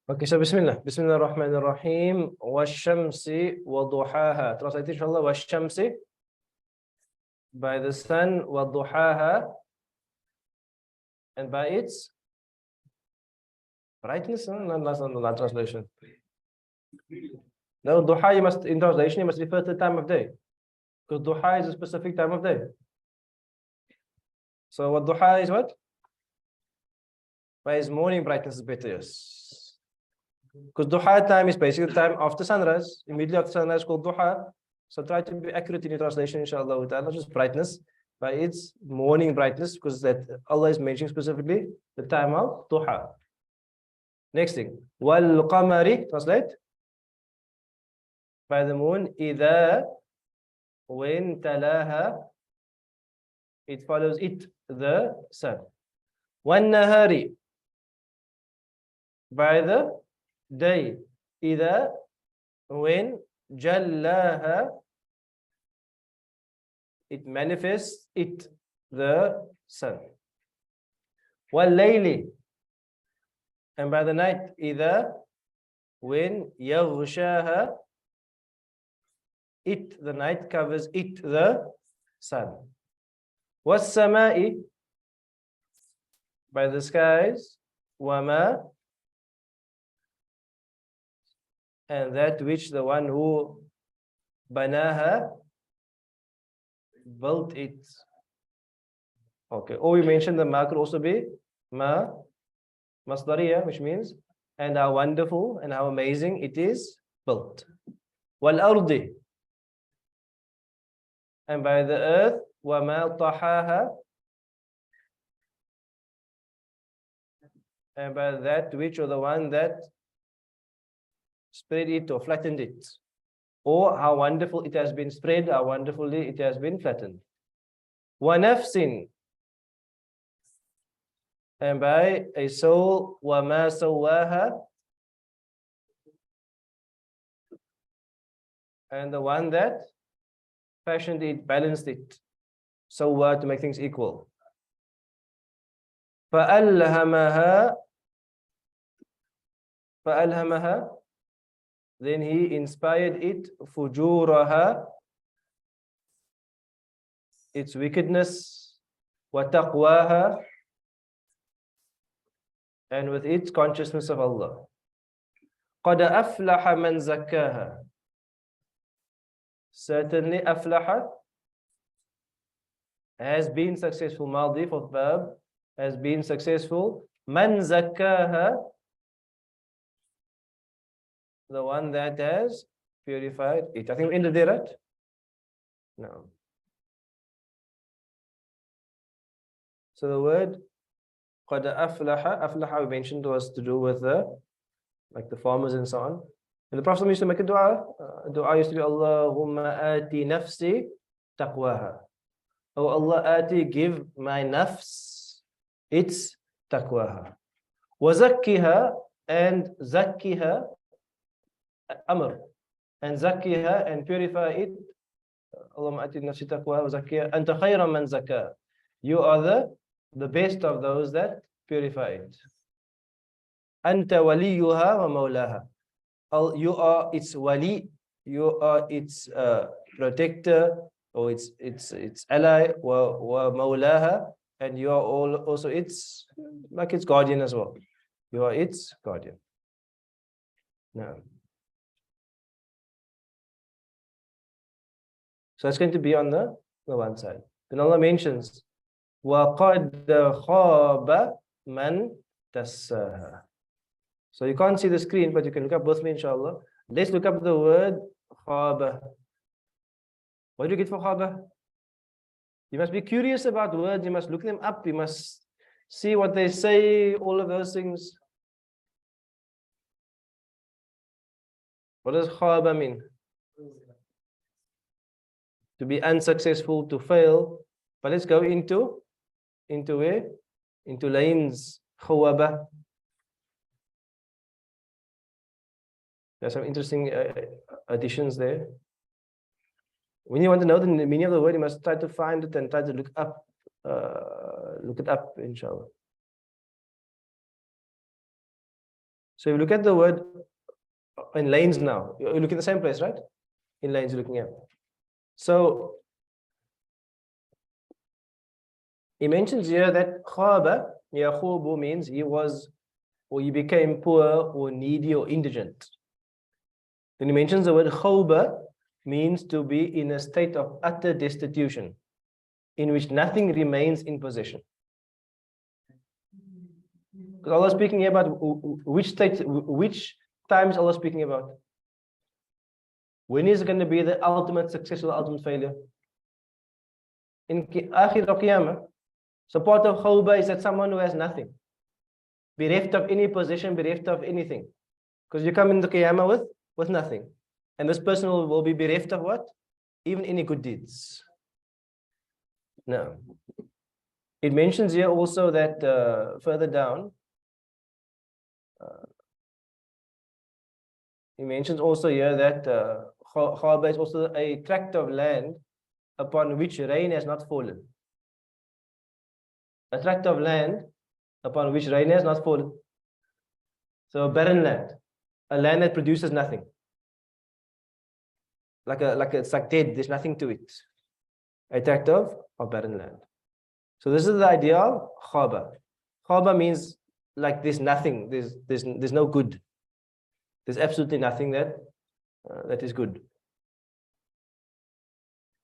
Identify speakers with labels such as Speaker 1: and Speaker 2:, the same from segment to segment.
Speaker 1: Okay, so Bismillah. Bismillah ar-Rahman ar-Rahim. Washamsi wa duhaha. Translate inshallah. Washamsi, by the sun, wa duhaha, and by its brightness. No, that's not translation. No, duha, in translation, you must refer to the time of day. Because duha is a specific time of day. So what duha is what? By its morning brightness is better, yes. Because duha time is basically the time after sunrise. Immediately after sunrise called duha. So try to be accurate in your translation, inshallah. Not just brightness, by its morning brightness, because that Allah is mentioning specifically the time of duha. Next thing. Wal qamari, translate. By the moon, idha, when talaha, it follows it, the sun. Wan nahari, by the day, idha, when jallaha, it manifests it, the sun. Wal layli, and by the night, idha, when yaghshaha, it, the night covers it, the sun. Was samai, by the skies, wama, and that which the one who banaha, built it. Okay, or we mentioned the ma could also be ma masdariya, which means and how wonderful and how amazing it is built. Wal ardi, and by the earth, wama tahaha, and by that which or the one that spread it or flattened it, or how wonderful it has been spread, how wonderfully it has been flattened. Wa nafsin, and by a soul, wa ma sawaha, and the one that fashioned it, balanced it, sawa, to make things equal. فَأَلْهَمَهَا, then he inspired it, fujuraha, its wickedness, wa taqwaha, and with its consciousness of Allah. قَدْ أَفْلَحَ مَنْ زَكَّاهَا, certainly aflaha, has been successful, maldi for verb, has been successful, man zakkaha, the one that has purified it. I think we ended there, right? No. So the word qad aflaha we mentioned was to do with the farmers and so on. And the Prophet used to make a dua. Dua used to be Allahumma ati nafsi taqwaha. Oh Allah, ati, give my nafs its taqwaha. Wa zakkiha, and zakkiha, amr, and zakkiha, and purify it. Allahumma ati nafsi taqwaha wa zakkiha anta khayra man zakka. You are the best of those that purify it. Anta waliyuha wa mawlaha. You are its wali, you are its protector, or its ally, wa mawlaha, and you are also its guardian as well. You are its guardian. Now, so it's going to be on the one side. Then Allah mentions وَقَدْ خَابَ مَنْ دَسَّاهَا. So you can't see the screen, but you can look up with me, inshallah. Let's look up the word khaba. What do you get for khaba? You must be curious about words. You must look them up. You must see what they say, all of those things. What does khaba mean? To be unsuccessful, to fail. But let's go into where? Into lanes. Khawaba. There's some interesting additions there. When you want to know the meaning of the word, you must try to find it and try to look it up, inshallah. So if you look at the word in lanes now, you look at the same place, right? In lanes you're looking at. So he mentions here that khaba, yakhubu means he was, or he became poor or needy or indigent. Then he mentions the word khawba means to be in a state of utter destitution, in which nothing remains in possession. Because Allah is speaking here about which state, which times Allah is speaking about. When is it going to be the ultimate success or the ultimate failure? In Akhir of Qiyamah. So part of khawba is that someone who has nothing, bereft of any possession, bereft of anything. Because you come into Qiyamah with nothing. And this person will be bereft of what? Even any good deeds. No. It mentions here also that further down, he mentions also here that khawba is also a tract of land upon which rain has not fallen. A tract of land upon which rain has not fallen. So a barren land, a land that produces nothing. It's like dead, there's nothing to it. A tract of barren land. So this is the idea of khaba. Khaba means like there's nothing, there's no good. There's absolutely nothing that is good.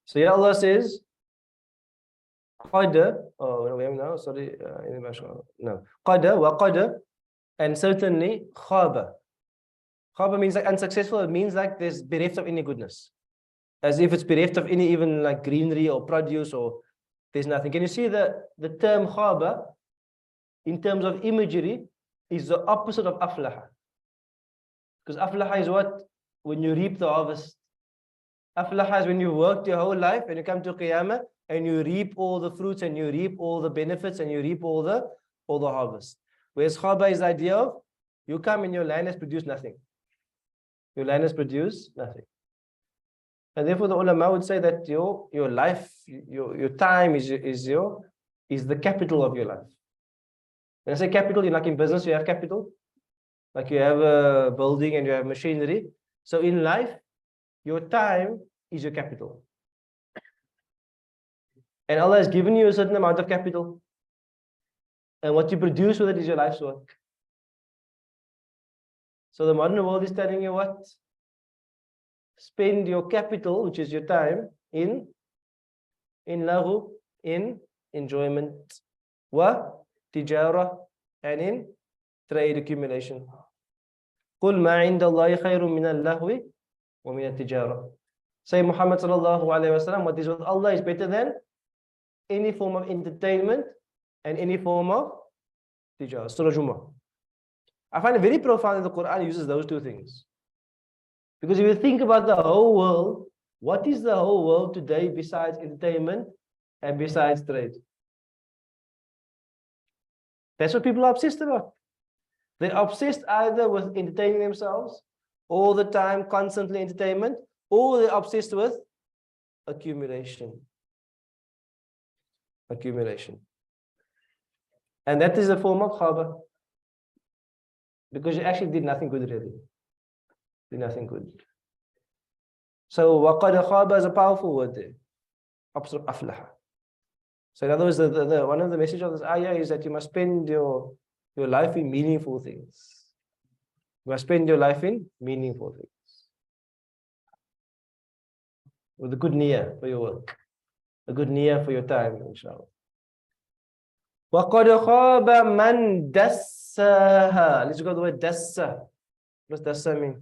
Speaker 1: So here Allah says, qada, no, sorry, no. Qada wa qada, and certainly khaba. Khaba means like unsuccessful, it means like there's bereft of any goodness. As if it's bereft of any even like greenery or produce, or there's nothing. Can you see the term khaba in terms of imagery is the opposite of aflaha? Because aflaha is what? When you reap the harvest. Aflaha is when you worked your whole life and you come to Qiyamah and you reap all the fruits and you reap all the benefits and you reap all the harvest. Whereas khaba is the idea of you come and your land has produced nothing. Your land has produced nothing. And therefore the ulama would say that your life, your time is the capital of your life. When I say capital, like in business you have capital. Like you have a building and you have machinery. So in life, your time is your capital. And Allah has given you a certain amount of capital. And what you produce with it is your life's work. So the modern world is telling you what? Spend your capital, which is your time, in lahu, in enjoyment, wa tijara, and in trade accumulation. قُلْ مَا عِنْدَ اللَّهِ خَيْرٌ مِنَ اللَّهْوِ وَمِنَ التِّجَارَةِ. Say Muhammad sallallahu alayhi wa sallam, what is with Allah is better than any form of entertainment and any form of tijara. Surah Jumu'ah. I find it very profound that the Quran uses those two things. Because if you think about the whole world, what is the whole world today besides entertainment and besides trade? That's what people are obsessed about. They're obsessed either with entertaining themselves all the time, constantly entertainment, or they're obsessed with accumulation. Accumulation. And that is a form of khaba. Because you actually did nothing good really. Did nothing good. So waqad khaba is a powerful word there. Opposite of aflaha. So in other words, one of the messages of this ayah is that you must spend your life in meaningful things. You must spend your life in meaningful things. With a good niyyah for your work. A good niyyah for your time, inshallah. وَقَدْ خَابَ مَنْ دَسَّهَا. Let's go to the word dassa. What does dassa mean?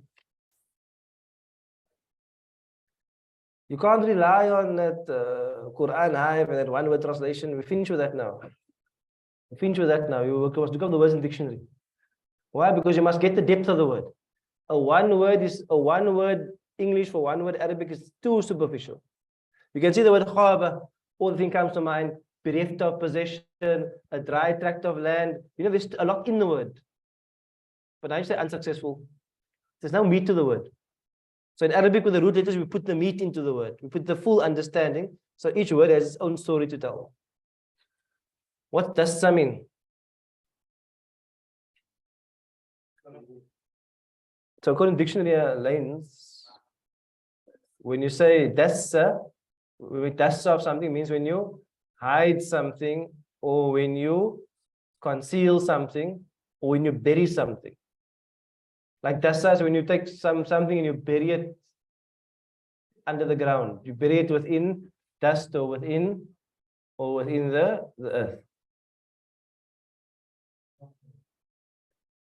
Speaker 1: You can't rely on that Quran hype and that one word translation. We finish with that now. We finish with that now. You must look up the words in the dictionary. Why? Because you must get the depth of the word. A one word English for one word Arabic is too superficial. You can see the word khaba, all the thing comes to mind, bereft of possession, a dry tract of land. You know, there's a lot in the word. But now you say unsuccessful. There's no meat to the word. So in Arabic with the root letters, we put the meat into the word. We put the full understanding. So each word has its own story to tell. What does that mean? So according to dictionary lanes, when you say dassa, dassa of something means when you hide something, or when you conceal something, or when you bury something. Like dassa is when you take something and you bury it under the ground. You bury it within dust or within the earth.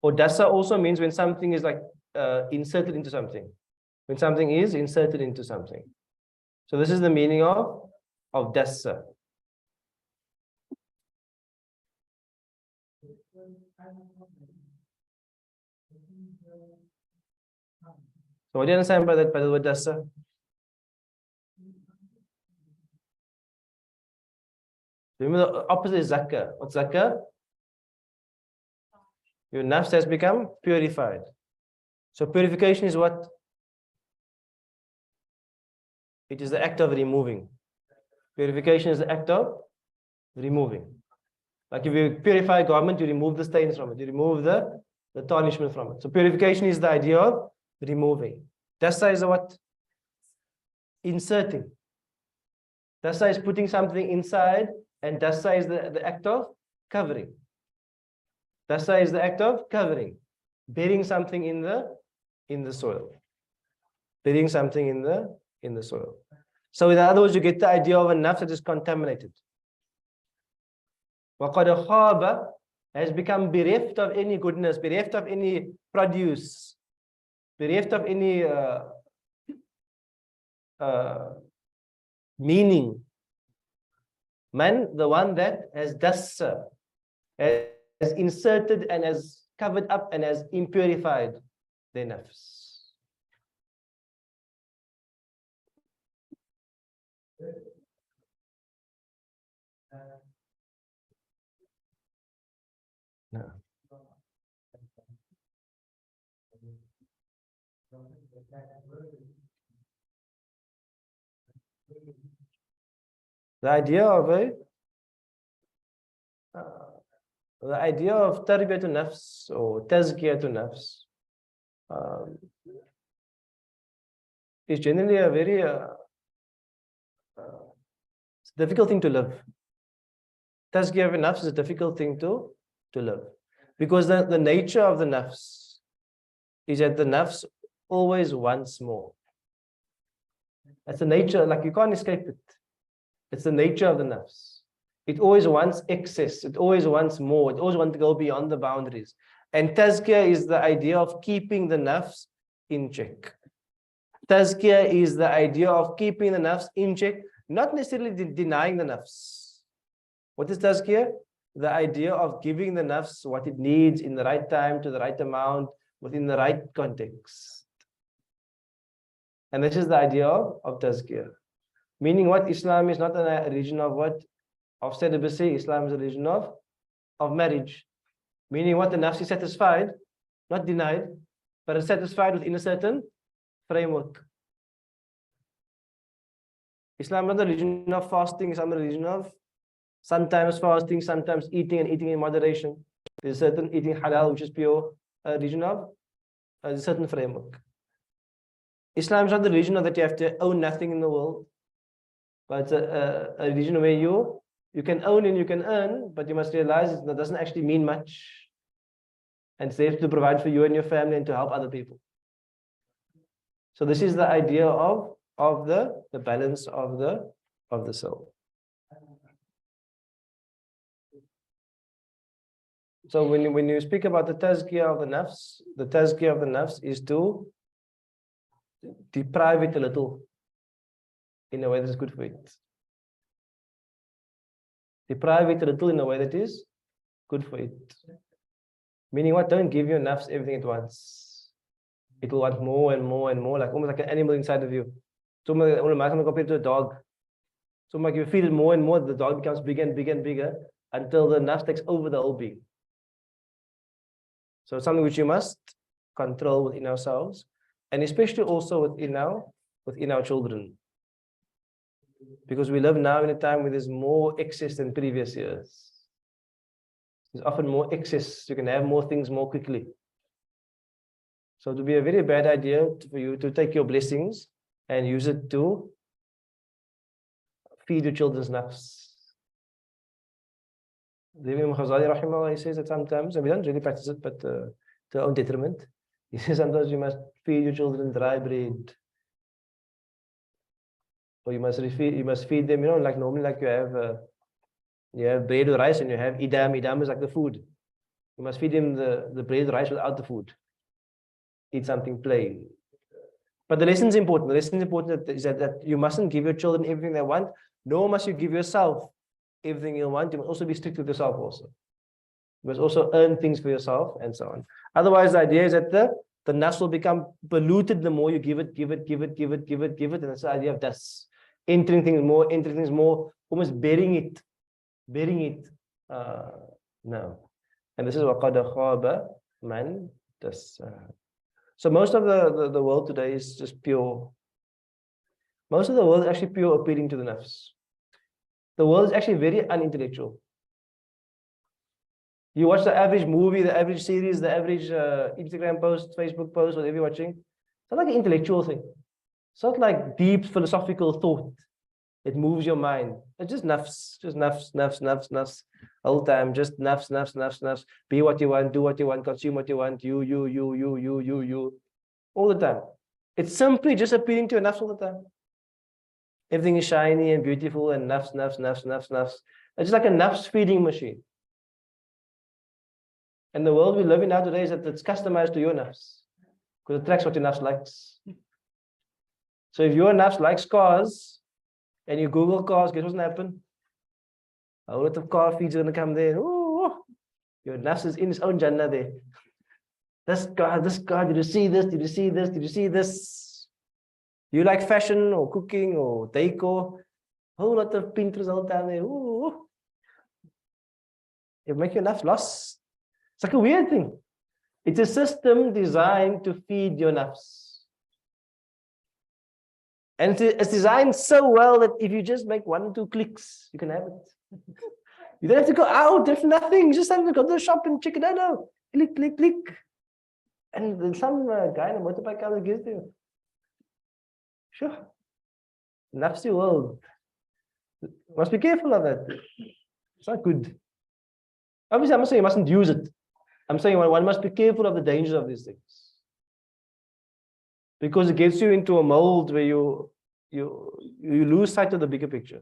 Speaker 1: Or dasa also means when something is like inserted into something. When something is inserted into something. So this is the meaning of dasa. So what do you understand by the word dasa? Remember the opposite is zakah. What's zakah? Your nafs has become purified. So purification is what? It is the act of removing. Purification is the act of removing. Like if you purify a garment, you remove the stains from it. You remove the tarnishment from it. So purification is the idea of removing. Dasa is what? Inserting. Dasa is putting something inside, and dasa is the act of covering. Dasa is the act of covering, burying something in the soil. Burying something in the soil. So in other words, you get the idea of a nafs that is contaminated. وَقَدْ خَابَ has become bereft of any goodness, bereft of any produce, bereft of any meaning. Man, the one that has dassa, has inserted and has covered up and has impurified their nafs. No. The idea of tarbiyatun nafs or tazkiyatun nafs is generally a very difficult thing to live. Tazkiyah of nafs is a difficult thing to live, because the nature of the nafs is that the nafs always wants more. That's the nature, like you can't escape it. It's the nature of the nafs. It always wants excess. It always wants more. It always wants to go beyond the boundaries. And tazkiyah is the idea of keeping the nafs in check. Tazkiyah is the idea of keeping the nafs in check, not necessarily denying the nafs. What is tazkiyah? The idea of giving the nafs what it needs in the right time, to the right amount, within the right context. And this is the idea of tazkiyah. Meaning what? Islam is not a religion of what? Of celibacy. Islam is a religion of marriage. Meaning what? The nafs is satisfied, not denied, but is satisfied within a certain framework. Islam is not a religion of fasting. Islam is a religion of sometimes fasting, sometimes eating, and eating in moderation. There's certain eating halal, which is pure, a religion of a certain framework. Islam is not the religion that you have to own nothing in the world, but it's a religion where you can own and you can earn, but you must realize that doesn't actually mean much. And it's there to provide for you and your family and to help other people. So this is the idea of the balance of the soul. So when you speak about the tazkiyah of the nafs is to deprive it a little in a way that is good for it. Deprive it a little in a way that is good for it. Meaning what? Don't give your nafs everything at once. It will want more and more and more, like almost like an animal inside of you. So compared to a dog. So like you feed it more and more, the dog becomes bigger and bigger and bigger until the nafs takes over the whole being. So it's something which you must control within ourselves, and especially also within our children. Because we live now in a time where there's more excess than previous years. There's often more excess. You can have more things more quickly. So it would be a very bad idea for you to take your blessings and use it to feed your children's nafs. The Imam Ghazali, rahimahullah, he says that sometimes, and we don't really practice it, but to our own detriment, he says sometimes you must feed your children dry bread. Or you must feed them, like normally, like you have bread with rice and you have idam. Idam is like the food. You must feed them the bread, rice without the food. Eat something plain. But the lesson is important. The lesson is important is that you mustn't give your children everything they want, nor must you give yourself everything you want. You must also be strict with yourself also. You must also earn things for yourself and so on. Otherwise, the idea is that the nafs will become polluted the more you give it. And that's the idea of das. Entering things more, almost burying it. No. And this is what qad khaba man das. So most of the world today is just pure. Most of the world is actually pure appealing to the nafs. The world is actually very unintellectual. You watch the average movie, the average series, the average Instagram post, Facebook post, whatever you're watching. It's not like an intellectual thing. It's not like deep philosophical thought. It moves your mind. It's just nafs. All the time, just nafs. Be what you want, do what you want, consume what you want, you. All the time. It's simply just appealing to your nafs all the time. Everything is shiny and beautiful and nafs. It's just like a nafs feeding machine. And the world we live in now today is that it's customized to your nafs. Because it tracks what your nafs likes. So if your nafs likes cars, and you Google cars, guess what's going to happen? A whole lot of car feeds are going to come there. Ooh, your nafs is in its own jannah there. This car, did you see this? Did you see this? Did you see this? You like fashion or cooking or decor? A whole lot of Pinterest all down there. Ooh. It makes your nafs lost. It's like a weird thing. It's a system designed to feed your nafs. And it's designed so well that if you just make 1 or 2 clicks, you can have it. You don't have to go out, there's nothing. You just have to go to the shop and check it out. No. Click. And then some guy in a motorbike comes and gives it to you. Sure. Nafsi world. Must be careful of that. It's not good. Obviously, I'm not saying you mustn't use it. I'm saying one must be careful of the dangers of these things. Because it gets you into a mold where you lose sight of the bigger picture.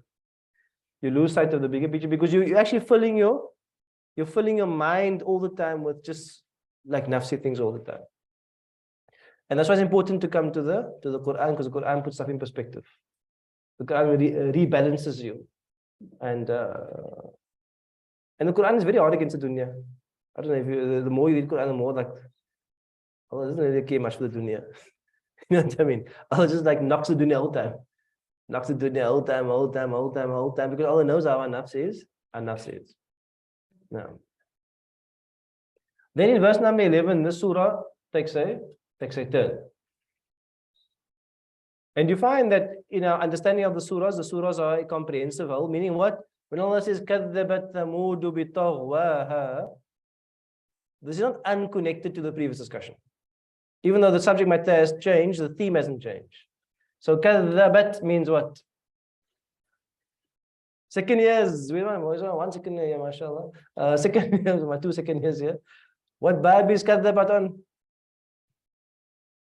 Speaker 1: You lose sight of the bigger picture because you're actually filling your mind all the time with just like nafsi things all the time. And that's why it's important to come to the Quran, because the Quran puts stuff in perspective. The Quran rebalances you. And the Quran is very hard against the dunya. I don't know if the more you read Quran, the more like Allah doesn't really care much for the dunya. You know what I mean? Allah just like knocks the dunya all the time. Knocks the dunya all the time. Because Allah knows how our nafs is. No. Then in verse number 11, this surah takes a turn. And you find that in our understanding of the surahs are a comprehensive whole, meaning what? When Allah says, كَذَّبَتْ ثَمُودُ بِطَغْوَاهَا, this is not unconnected to the previous discussion. Even though the subject matter has changed, the theme hasn't changed. So كَذَّبَتْ means what? Second years. We want 1 second year, mashallah. Second years, my 2 second years here. What bab is كَذَّبَتْ on?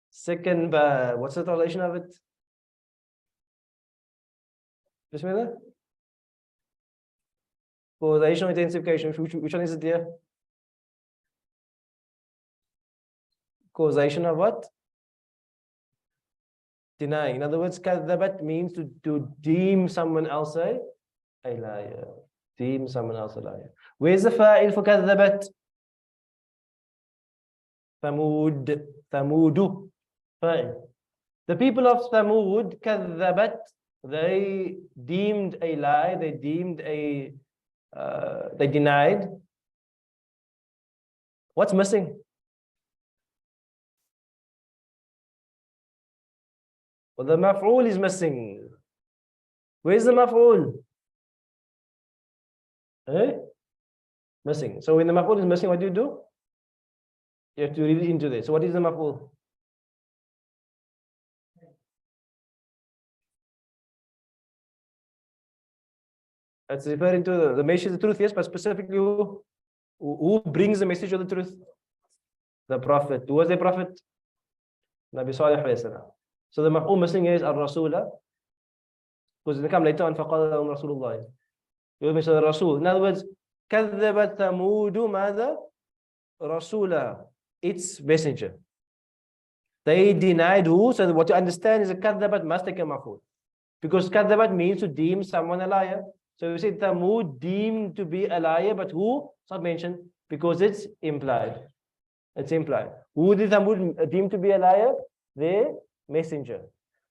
Speaker 1: Second bab. What's the translation of it? Bismillah. Causation or intensification. Which one is it here? Causation of what? Denying. In other words, kadhabat means to deem someone else a liar. Deem someone else a liar. Where's the fa'il for kadhabat? Thamudu. Fa'il. The people of Thamud, kadhabat, they deemed a lie, they denied. What's missing? Well, the maf'ul is missing. Where's the maf'ul? Missing. So when the maf'ul is missing, what do? You have to read it into this. So what is the maf'ul? It's referring to the message of the truth, yes, but specifically who brings the message of the truth? The Prophet. Who was the Prophet? Nabi Salih alayhi salam. So the maf'ul missing is al-Rasulah, because they come later on, فَقَالَ لَهُمْ رَسُولُ اللَّهِ. You will mention the Rasul. In other words, كَذَّبَتْ ثَمُودُ مَاذَا رَسُولَهَا, its messenger. They denied who? So what you understand is a kadhabat must take a maf'ul. Because kadhabat means to deem someone a liar. So you say Thamud deemed to be a liar, but who? It's not mentioned because it's implied. It's implied. Who did Thamud deem to be a liar? Their messenger.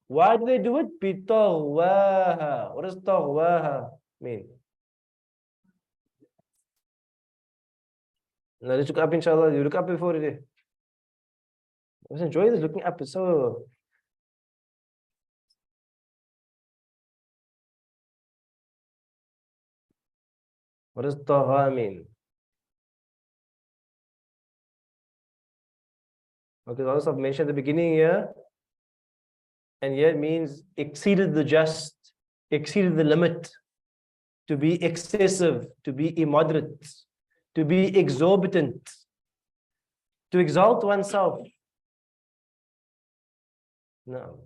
Speaker 1: Why do they do it? بِطَغْوَاهَا. What does taghwaha mean? Now let's look up, inshallah. You look up before it. Let's enjoy this looking up. It's so. What does tagha mean? Okay, also I've mentioned at the beginning here. And here it means exceeded the just, exceeded the limit, to be excessive, to be immoderate, to be exorbitant, to exalt oneself. No.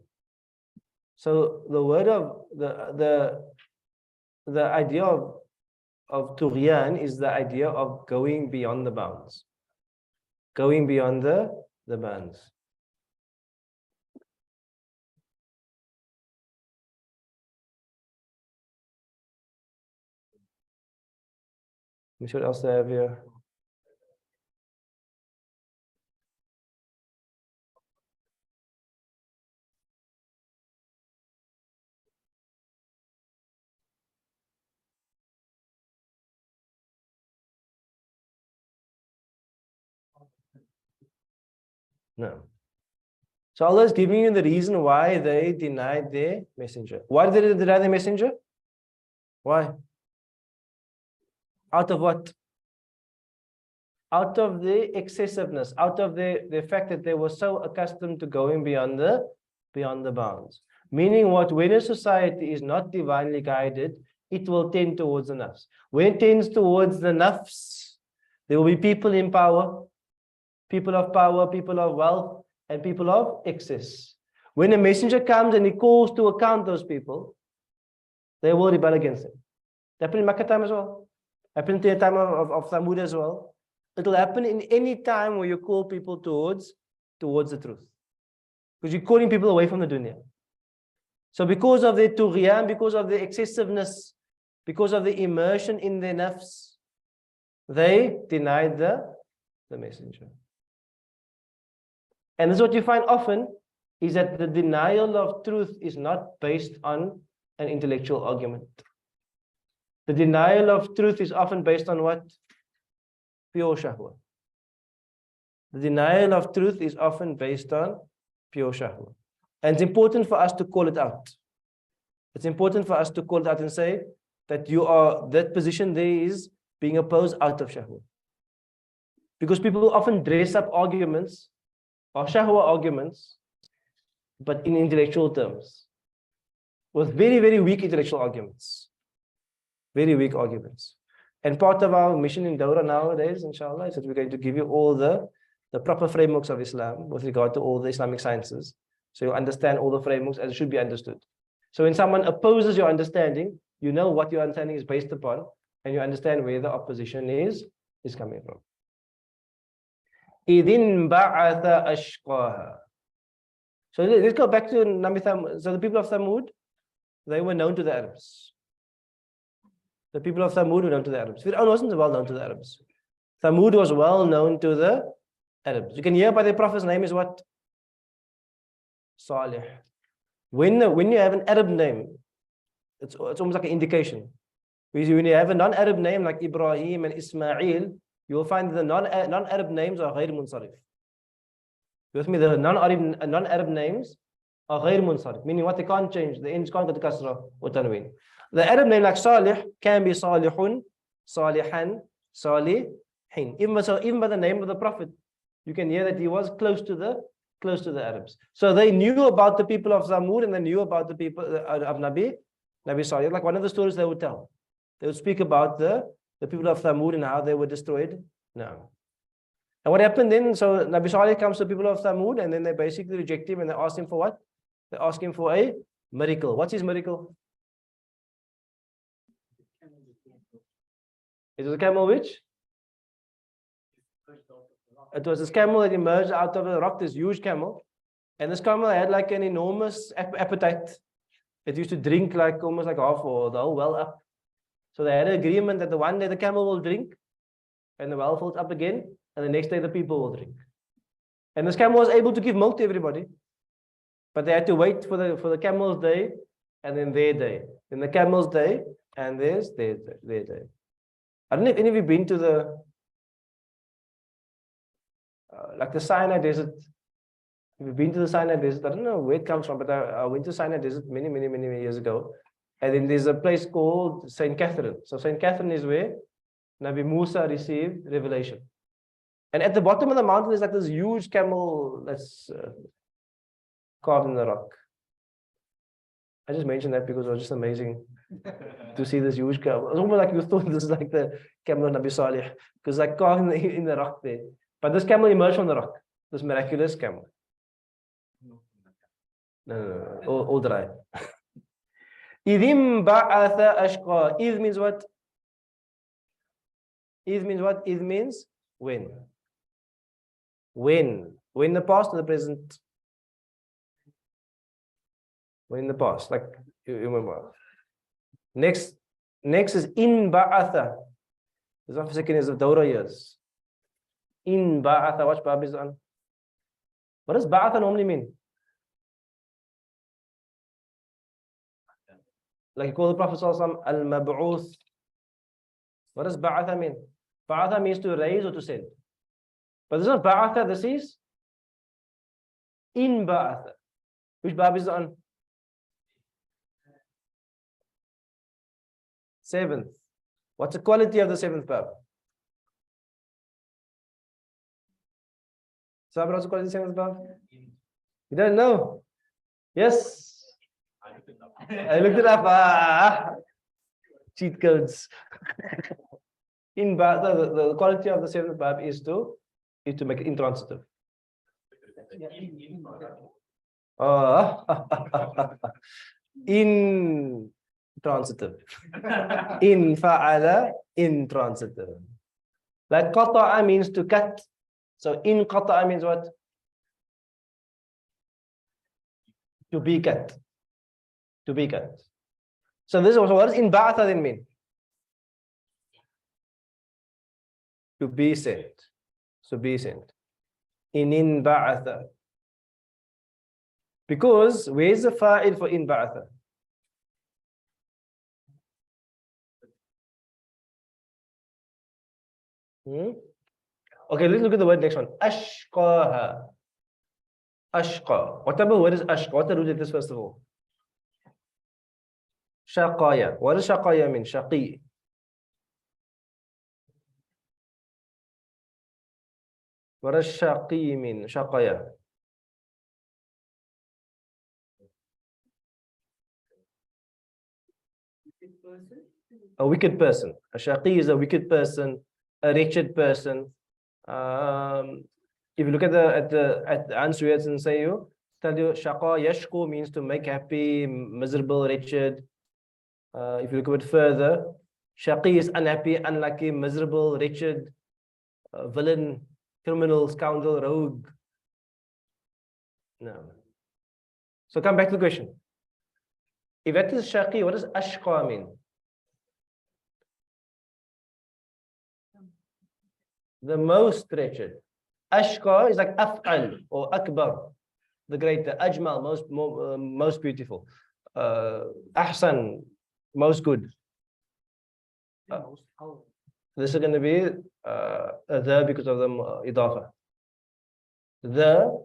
Speaker 1: So the word of the idea of tughyan is the idea of going beyond the bounds. Going beyond the bounds. What else do I have here? No. So Allah is giving you the reason why they denied their messenger. Why did they deny the messenger? Why? Out of what? Out of the excessiveness, out of the fact that they were so accustomed to going beyond the bounds. Meaning what? When a society is not divinely guided, it will tend towards the nafs. When it tends towards the nafs, there will be people in power, people of wealth, and people of excess. When a messenger comes and he calls to account those people, they will rebel against him. It happened in Makkah time as well. It happened in the time of Thamud as well. It will happen in any time where you call people towards the truth. Because you're calling people away from the dunya. So because of their tughyan, because of their excessiveness, because of the immersion in their nafs, they denied the messenger. And this is what you find often, is that the denial of truth is not based on an intellectual argument. The denial of truth is often based on what? Pure shahwa. The denial of truth is often based on pure shahwa. And it's important for us to call it out. It's important for us to call it out and say that that position there is being opposed out of shahwa. Because people often dress up arguments or shahwa arguments, but in intellectual terms, with very, very weak intellectual arguments. Very weak arguments. And part of our mission in Dawrah nowadays, inshallah, is that we're going to give you all the proper frameworks of Islam with regard to all the Islamic sciences. So you understand all the frameworks as it should be understood. So when someone opposes your understanding, you know what your understanding is based upon, and you understand where the opposition is coming from. إِذٍ بَعَثَ أَشْقَاهَا. So let's go back to Nabi Thamud. So the people of Thamud, they were known to the Arabs. The people of Thamud were known to the Arabs. Fir'aun wasn't well known to the Arabs. Thamud was well known to the Arabs. You can hear by the Prophet's name is what? Salih. When you have an Arab name, it's almost like an indication. When you have a non-Arab name like Ibrahim and Ismail, you will find the non-Arab names are غير منصرف. You with me? The non-Arab names are غير منصرف, meaning what? They can't change. The ends can't go to kasra or tanween. The Arab name like Salih can be Salihun, Salihan, Salihin. Even by the name of the Prophet, you can hear that he was close to the Arabs. So they knew about the people of Thamud and they knew about the people of Nabi Salih. Like one of the stories they would tell. They would speak about the people of Thamud and how they were destroyed. No. And what happened then? So Nabi Salih comes to the people of Thamud and then they basically reject him and they ask him for what? They ask him for a miracle. What's his miracle? It was a camel which? It was this camel that emerged out of the rock, this huge camel. And this camel had like an enormous appetite. It used to drink like almost like half or the whole well up. So they had an agreement that the one day the camel will drink and the well fills up again. And the next day the people will drink. And this camel was able to give milk to everybody. But they had to wait for the camel's day and then their day. Then the camel's day and their day. I don't know if any of you been to the like the Sinai Desert. If you've been to the Sinai Desert, I don't know where it comes from, but I went to Sinai Desert many years ago. And then there's a place called St. Catherine. So St. Catherine is where Nabi Musa received revelation. And at the bottom of the mountain is like this huge camel that's carved in the rock. I just mentioned that because it was just amazing to see this huge camel. It's almost like you thought this is like the camel of Nabi Salih, because like carved in the rock there. But this camel emerged from the rock, this miraculous camel. No, all dry. Idhim ba'atha ashqa. Idh means what? Idh means what? Idh means when. When in the past or the present? When in the past, like you remember. Next is in ba'atha. This one for second is of Dawrah years. In ba'atha, watch Bab is on. What does ba'atha normally mean? Like you call the Prophet al-mab'uth. What does ba'atha mean? Ba'atha means to raise or to send. But this is not ba'atha, this is in ba'atha. Which bab is on? 7th. What's the quality of the 7th bab? Sabra, what's the quality of the 7th bab? You don't know? Yes. I looked it up. Cheat codes. In ba'atha, the quality of the 7th bab is to make it intransitive. Intransitive. In fa'ala, intransitive. Like qata'a means to cut. So in qata'a means what? To be cut. To be cut. So this is also what does in ba'atha then mean? To be sent. So be sent. In ba'atha. Because where's the fa'il for in ba'atha? Okay, let's look at the word next one. Ashqaha. Ashqa. What type of word is ashqa? What the root of this first of all? Shaqaya. What does shaqaya mean? Shaqi. What does shaqi mean? Shaqaya. A wicked person. A shaqi is a wicked person, a wretched person. If you look at the answer and say tell you shaqa yashku means to make happy, miserable, wretched. If you look a bit further, shaqi is unhappy, unlucky, miserable, wretched, villain, criminal, scoundrel, rogue. No. So come back to the question. If that is shaqi, what does ashqa mean? The most wretched. Ashqa is like af'al or akbar, the greater. Ajmal, most beautiful. Ahsan, most good. This is going to be the because of the idafa. The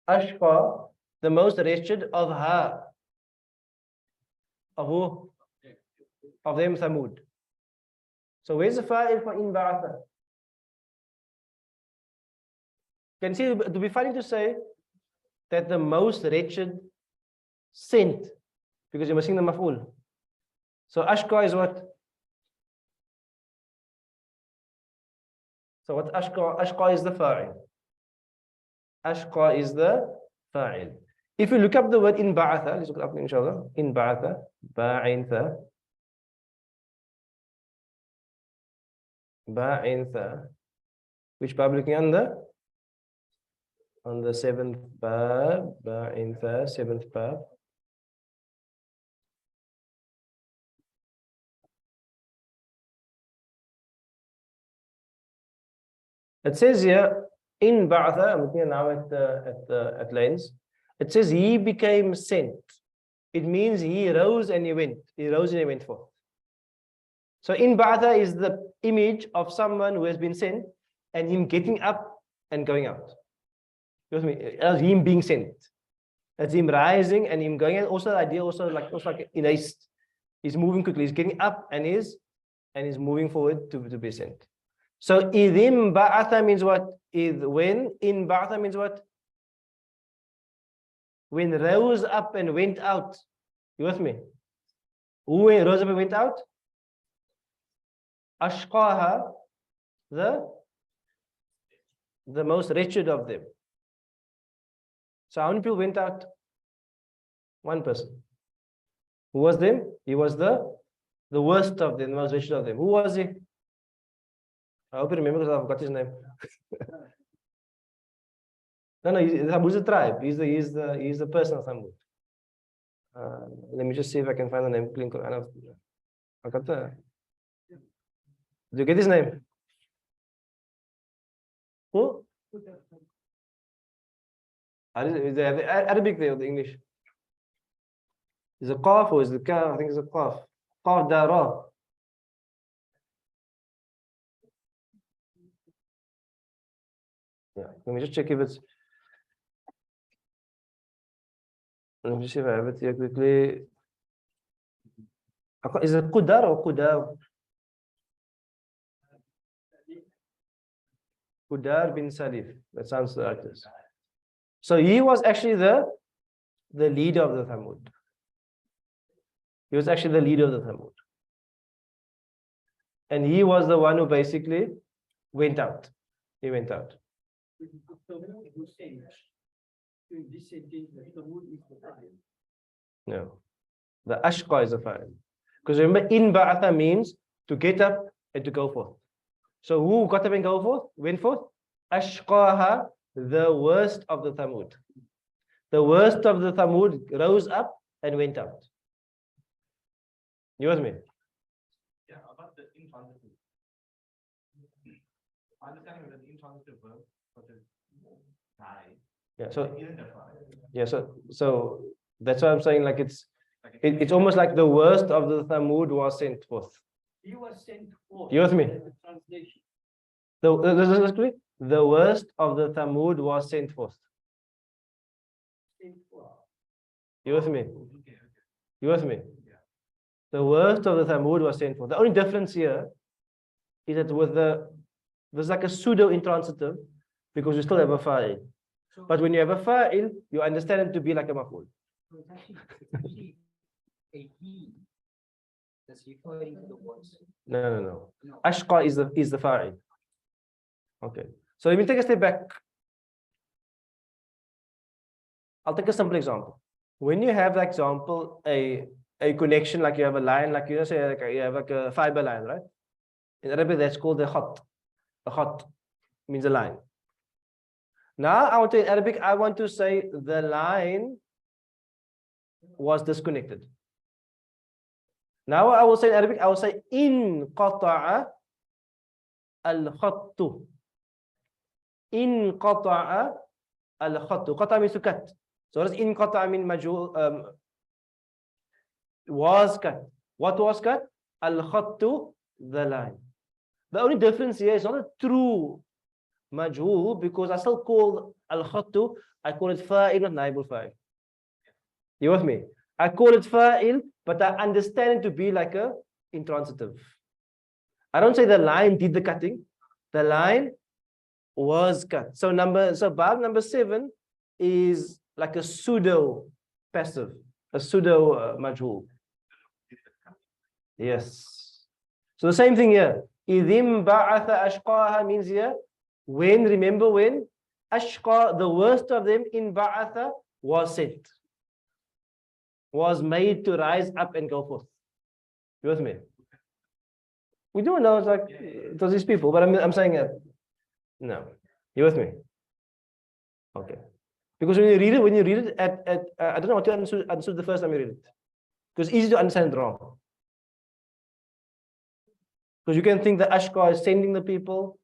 Speaker 1: ashqa, the most wretched of her. Of who? Of them, Thamud. So where's the fa'il for in ba'atha? Can see it would be funny to say that the most wretched sent, because you're missing the maf'ul. So ashqa is what? So what ashqa? Ashqa is the fa'il. Ashqa is the fa'il. If you look up the word in ba'atha, let's look it up inshallah. In ba'atha, ba'intha. Ba'intha. Which bab looking under? On the 7th bab, ba'intha, 7th bab. It says here in ba'atha, I'm looking now at lines. It says he became sent. It means he rose and he went. He rose and he went forth. So in ba'atha is the image of someone who has been sent and him getting up and going out. You know what I mean? As him being sent. That's him rising and him going out. Also the idea also like in haste. He's moving quickly. He's getting up and he's moving forward to be sent. So idim ba'atha means what? When in ba'atha means what? When rose up and went out. You with me? Who rose up and went out? Ashqaha, the most wretched of them. So how many people went out? One person. Who was them? He was the worst of them, the most wretched of them. Who was he? I hope you remember because I forgot his name. No, Thamud is a tribe. He's the person of Thamud. Let me just see if I can find the name. I got the. Do you get his name? Who? Is the Arabic there or the English? Is it Qaf or is it Kaf? I think it's a Qaf. Qaf Dawrah. Yeah, let me just check if it's. Let me just see if I have it here quickly. Is it Qudar or Qudar? Qudar bin Salif. That sounds like this. So he was actually the leader of the Thamud. He was actually the leader of the Thamud. And he was the one who basically went out. He went out. No. The ashqa is a fa'il. Because remember, in ba'atha means to get up and to go forth. So who got up and go forth? Went forth? Ashqaha, the worst of the Thamud. The worst of the Thamud rose up and went out. You with me?
Speaker 2: Yeah, about the intransitive. Understanding that the intransitive verb for the die.
Speaker 1: Yeah, so that's why I'm saying like it's almost like the worst of the Thamud was sent forth.
Speaker 3: He was sent forth.
Speaker 1: You with me?
Speaker 3: The translation.
Speaker 1: The worst of the Thamud was sent forth.
Speaker 3: Sent forth.
Speaker 1: You with me?
Speaker 2: Okay.
Speaker 1: You with me? The worst of the Thamud was sent forth. The only difference here is that there's like a pseudo intransitive because you still have a fa'il. But when you have a fa'il, you understand it to be like a maf'ul.
Speaker 3: So it's actually a he that's referring to the words.
Speaker 1: No. Ashqa is the fa'il. Okay. So let me take a step back. I'll take a simple example. When you have, like example, a connection, like you have a line, like you say, like you have like a fiber line, right? In Arabic, that's called a khat. A khat means a line. Now, in Arabic, I want to say the line was disconnected. Now, I will say in Arabic, I will say in qata'a al-khattu. In qata'a al-khattu. Qata'a means to cut. So what does in qata'a mean? Majhul, was cut. What was cut? Al-khattu, the line. The only difference here is not a true majhul because I still call al-khattu, I call it fa'il, not naibul fa'il. You with me? I call it fa'il, but I understand it to be like a intransitive. I don't say the line did the cutting. The line was cut. So verb number 7 is like a pseudo passive, a pseudo majhul. Yes. So the same thing here. Idim ba'atha ashqaha means here when, remember when ashqa, the worst of them, in ba'atha, was sent, was made to rise up and go forth. You with me? We don't know, it's like it was these people, but I'm saying no. You with me? Okay. Because when you read it at I don't know what you understood the first time you read it. Because it's easy to understand wrong. Because you can think the ashqa is sending the people,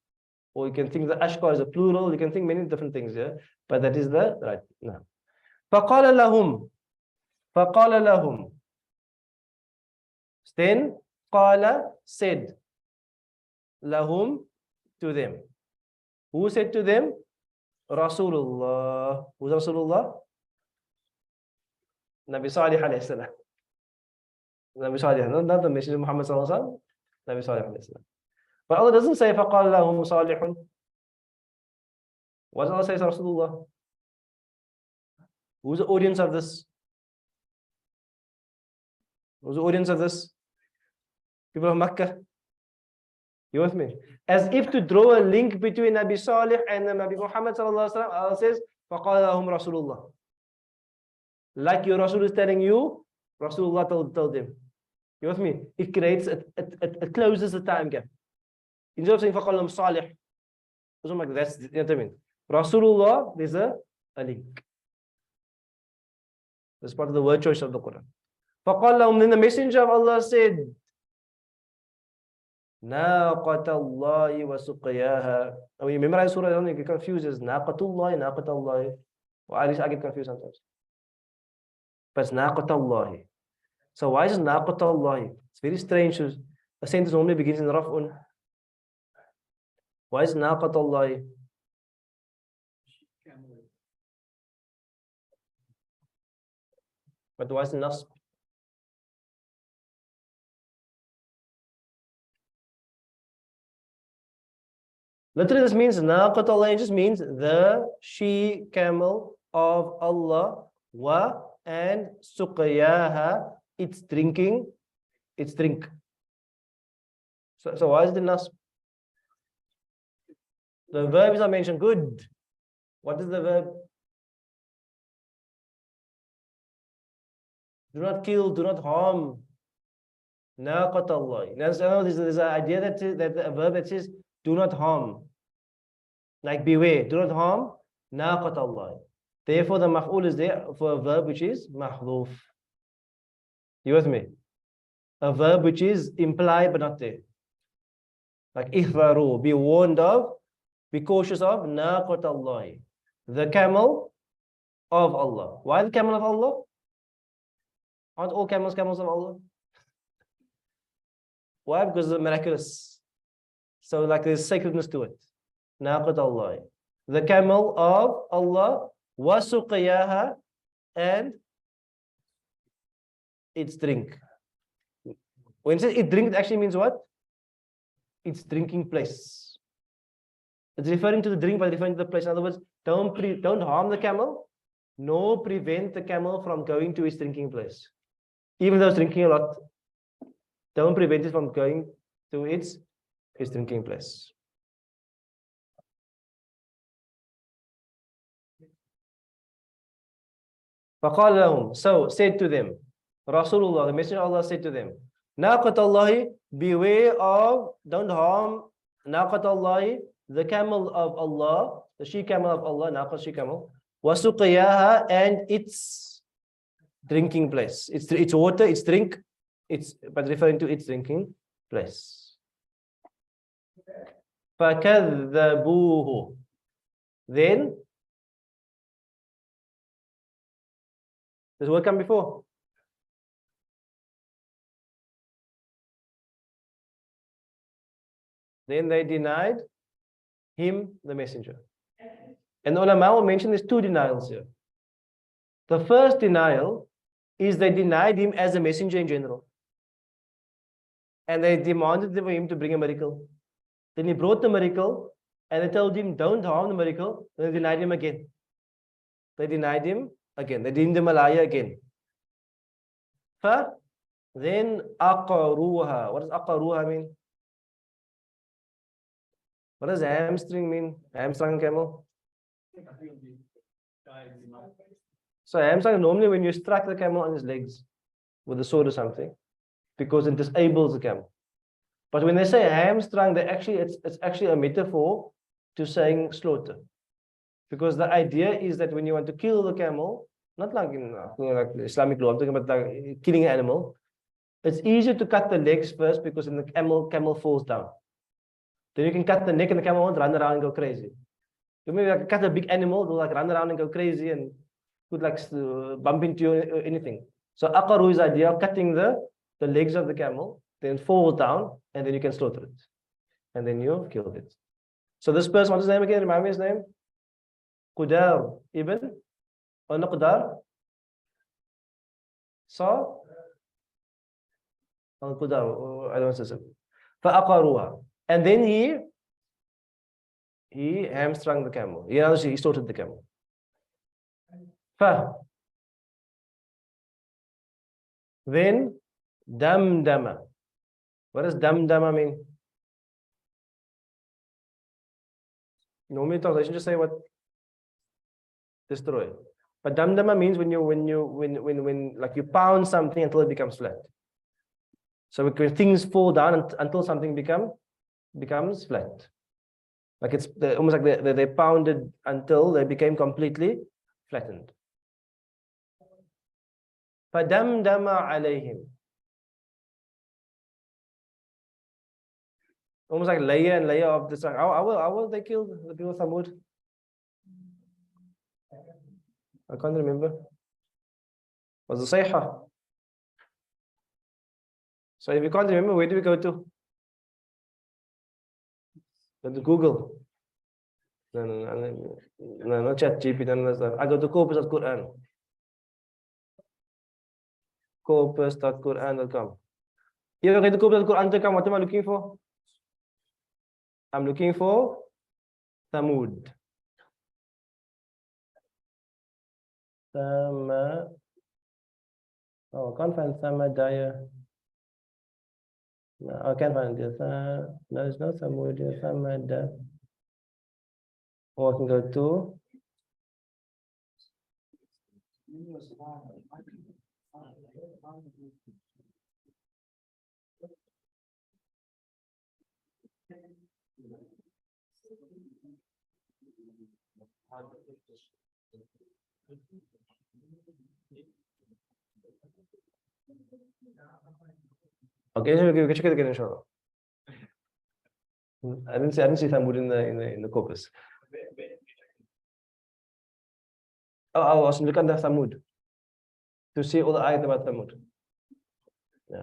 Speaker 1: or you can think the ashqa is a plural, you can think many different things, yeah. But that is the right. No. فَقَالَ لَهُمْ. Then qala said lahum, to them. Who said to them? Rasulullah. Who's Rasulullah? Nabi Salih alayhi salam. Nabi Salih, not the Messenger Muhammad sallallahu alaihi wasallam. Nabi Salih alayhi salam. But Allah doesn't say faqala lahum salihun. What does Allah say to Rasulullah? Who's the audience of this? Who's the audience of this? People of Makkah. You with me? As if to draw a link between Nabi Salih and Nabi Muhammad sallallahu alaihi wasallam, Allah says, فَقَالَ لَهُمْ Rasulullah. Like your Rasul is telling you, Rasulullah told them. You with me? It creates, it closes the time gap. Instead of saying فَقَالَ لَهُمْ Salih, that's, you know what I mean? Rasulullah, there's a link. That's part of the word choice of the Quran. فَقَالَ لَهُمْ, then the messenger of Allah said, Naqatallahi wa suqiyaha. When you memorize Surah, you get confused as Naqatullahi, Naqatallahi. Or at least I get confused sometimes. But it's Naqatallahi. So why is it Naqatallahi? It's very strange. A sentence normally begins in Raf'un. Why is Naqatallahi? But why is it Nasb? Literally, this means Naqat Allah, it just means the she camel of Allah, wa, and suqayaha, its drinking, its drink. So why is the nasb? The verb is not mentioned. Good. What is the verb? Do not kill, do not harm. Naqat Allah. There's an idea that a verb that says do not harm. Like beware, do not harm. Naqat Allah. Therefore, the maf'ul is there for a verb which is mahdhuf. You with me? A verb which is implied but not there. Like ihraru, be warned of, be cautious of. Naqat Allah. The camel of Allah. Why the camel of Allah? Aren't all camels of Allah? Why? Because they're miraculous. So like there's sacredness to it. Naqat Allah. The camel of Allah, wa suqiyaha, and its drink. When it says it drink, it actually means what? Its drinking place. It's referring to the drink, but referring to the place. In other words, don't harm the camel, nor prevent the camel from going to its drinking place. Even though it's drinking a lot, don't prevent it from going to its drinking place. فَقَالَ لَهُمْ, so said to them, Rasulullah, the Messenger of Allah said to them, Naqat Allahi, beware of, don't harm, Naqat Allahi, the camel of Allah, the she camel of Allah, Naqat she camel, wasuqiyaha, and its drinking place. It's water, its drink, but referring to its drinking place. فَكَذَّبُوهُ, then, does the word come before? Then they denied him, the messenger. And the ulama will mention there's two denials here. The first denial is they denied him as a messenger in general. And they demanded for him to bring a miracle. Then he brought the miracle, and they told him, don't harm the miracle, then they denied him again. They denied him again. They deemed him a liar again. Then aqaruha. What does aqaruha mean? What does hamstring mean? Hamstrung camel? So hamstrung, normally when you strike the camel on his legs with a sword or something, because it disables the camel. But when they say hamstrung, it's actually a metaphor to saying slaughter. Because the idea is that when you want to kill the camel, not like in like Islamic law, I'm talking about like killing an animal, it's easier to cut the legs first because then the camel falls down. Then you can cut the neck and the camel won't run around and go crazy. You maybe like cut a big animal, it'll like run around and go crazy and could like bump into you or anything. So aqaru is the idea of cutting the legs of the camel, then fall down, and then you can slaughter it. And then you killed it. So this person, what's his name again? Remind me his name? Qudar ibn or no Qudar? So Qudar, I don't know. فَأَقَرُوهَا. And then he hamstrung the camel. He slaughtered the camel. Then damdama. What does damdama mean? Normally translation just say what? Destroy. But damdama means when like you pound something until it becomes flat. So when things fall down until something becomes flat. Like it's almost like they pounded until they became completely flattened. فَدَمْدَمَ عَلَيْهِمْ. Almost like layer and layer of this. How will they kill the people of Thamud? I can't remember. Was the Sayha? So if you can't remember, where do we go to? Go to Google. No, not ChatGPT. I go to corpus.Quran. Corpus.Quran.com. If I go to corpus.Quran.com, what am I looking for? I'm looking for Thamud. Oh, I can't find Thamadaya. No, I can't find it. No, there's no Thamud here. Thamada. Or I can go to okay, so we can check it again, inshallah. I didn't see Thamud in the corpus. Oh, I was looking at Thamud to see all the ayat about Thamud. Yeah.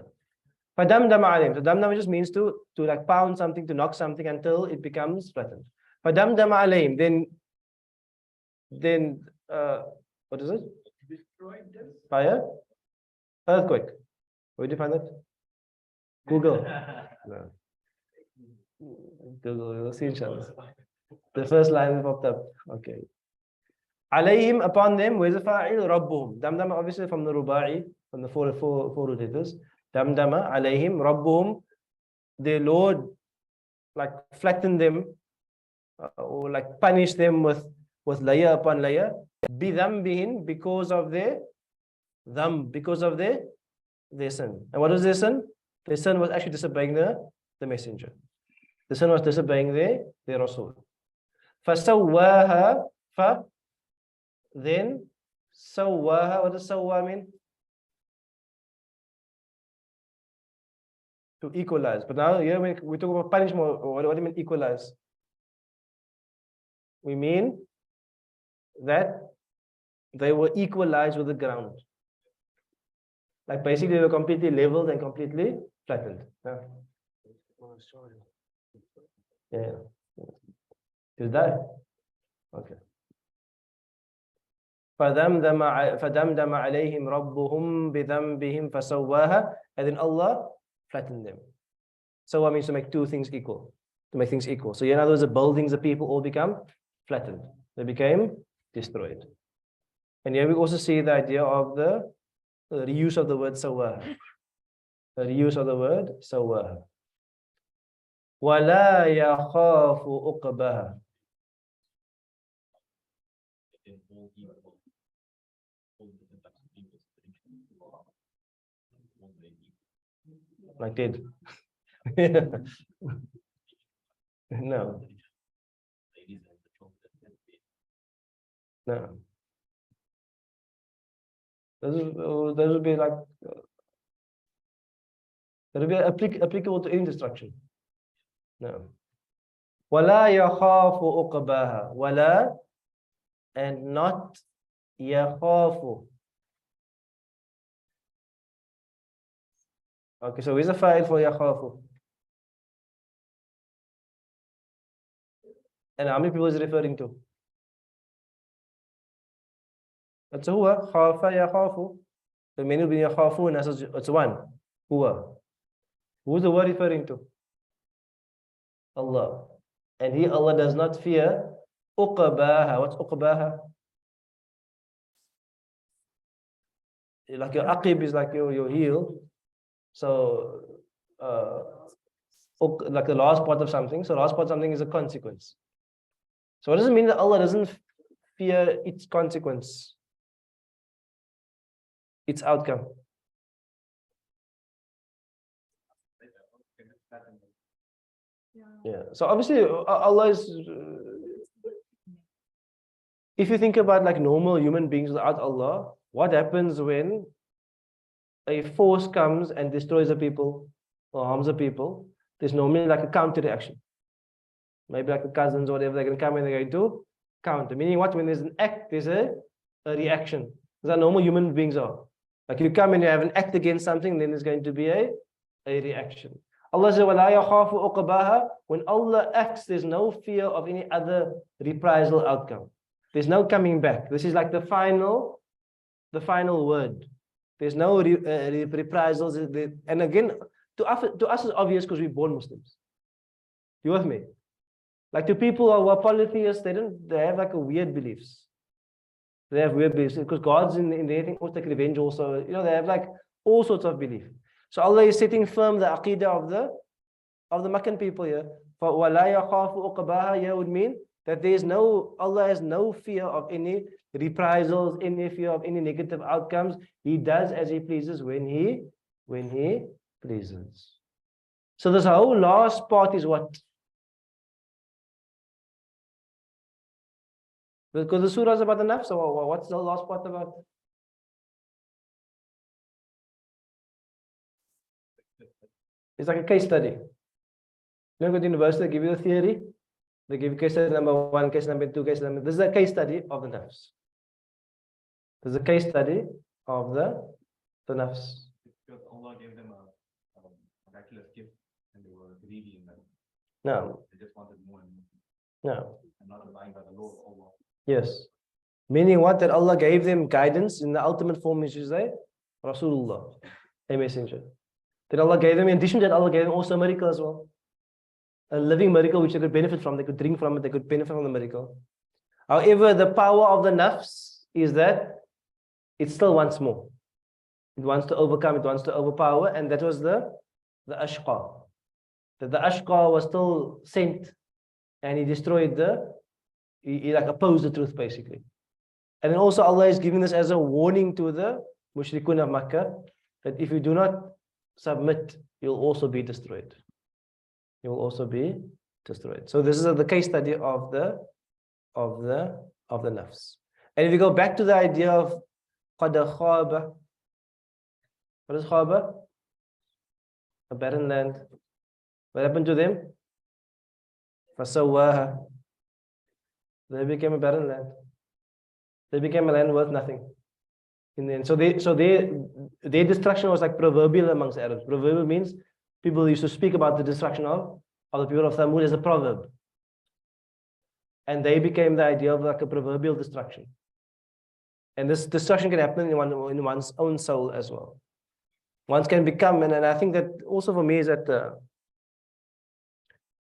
Speaker 1: Fadamdama alayhim. So damdama just means to like pound something, to knock something until it becomes flattened. Fadamdama alayhim. Then what is it?
Speaker 2: Destroyed them.
Speaker 1: Fire? Earthquake. Where do you find that? Google. No. Google, you'll see inshallah. The first line popped up. Okay. Alayhim, upon them, where's the fa'il? Rabbuhum. Damdama obviously from the ruba'i, from the four root letters. Damdama, alayhim, Rabbuhum. Their Lord like flattened them or like punished them with layer upon layer. Bidhambihin, because of their sin. And what was their sin? Their sin was actually disobeying the messenger. The sin was disobeying their Rasul. فَسَوَّاهَا. Then Sawwaha. What does Sawwa mean? To equalize. But now here when we talk about punishment, what do you mean equalize? We mean that they were equalized with the ground. Like basically they were completely leveled and completely flattened. Yeah. Is that? Okay. فَدَمْدَمَ عَلَيْهِمْ رَبُّهُمْ بِذَنْبِهِمْ فَسَوَّاهَا. And then Allah flattened them. Sawwa means to make two things equal. to make things equal. So in other words, the buildings, the people all become flattened. They became destroyed. And here we also see the idea of the reuse of the word sawah. The reuse of the word sawah. وَلَا يَخَافُ أُقْبَهَا. Like did. No. No. Those would be like that would be applicable to any destruction. No. وَلَا يَخَافُ أُقْبَهَا. وَلَا and not يَخَافُ. Okay, so where's the fa'il for يَخَافُ? And how many people is it referring to? It's huwa, khafa yakhafu. The many will be yakhafun as it's one. Huwa. Who's the word referring to? Allah. And he, Allah, does not fear uqbaha. What's uqbaha? Like your aqib is like your heel. So like the last part of something. So last part of something is a consequence. So what does it mean that Allah doesn't fear its consequence? Its outcome. Yeah. So obviously Allah is if you think about like normal human beings without Allah, what happens when a force comes and destroys a people or harms a people? There's normally like a counter reaction. Maybe like the cousins or whatever, they're going to come and they're going to counter. Meaning what? When there's an act, there's a reaction. That's how normal human beings are. Like you come and you have an act against something, then there's going to be a reaction. Allah says, وَلَا يَخَافُ عُقْبَاهَا. When Allah acts, there's no fear of any other reprisal outcome. There's no coming back. This is like the final word. There's no reprisals. And again, to us it's obvious because we're born Muslims. You with me? Like to people who are polytheists, they have like a weird beliefs. They have weird beliefs because God's in anything, also take revenge also. You know, they have like all sorts of belief. So Allah is setting firm the aqidah of the Meccan people here. For وَلَا يَخَافُ عُقْبَاهَا here would mean that Allah has no fear of any reprisals, any fear of any negative outcomes. He does as He pleases when He pleases. So this whole last part is what? Because the surah is about the nafs, so what's the last part about? It's like a case study. You go to university, they give you a theory. They give you case study number 1, case number 2, case number. This is a case study of the nafs. This is a case study of the nafs.
Speaker 2: Because Allah gave them a miraculous gift and they were greedy in that.
Speaker 1: No.
Speaker 2: They just wanted more and more.
Speaker 1: No.
Speaker 2: And not abiding by the law of Allah.
Speaker 1: Yes. Meaning what? That Allah gave them guidance in the ultimate form, which is a Rasulullah, a messenger. Then Allah gave them, in addition to that, Allah gave them also a miracle as well. A living miracle which they could benefit from. They could drink from it, they could benefit from the miracle. However, the power of the nafs is that it still wants more. It wants to overcome, it wants to overpower, and that was the ashqa. That the ashqa was still sent and he destroyed he like opposed the truth basically. And then also Allah is giving this as a warning to the mushrikun of Makkah that if you do not submit, you'll also be destroyed. You will also be destroyed. So this is the case study of the nafs. And if you go back to the idea of qad khaba, what is khaba? A barren land. What happened to them? Fasawaha. They became a barren land. They became a land worth nothing. In the end. So their destruction was like proverbial amongst Arabs. Proverbial means people used to speak about the destruction of the people of Thamud as a proverb. And they became the idea of like a proverbial destruction. And this destruction can happen in one's own soul as well. One can become, and I think that also for me is that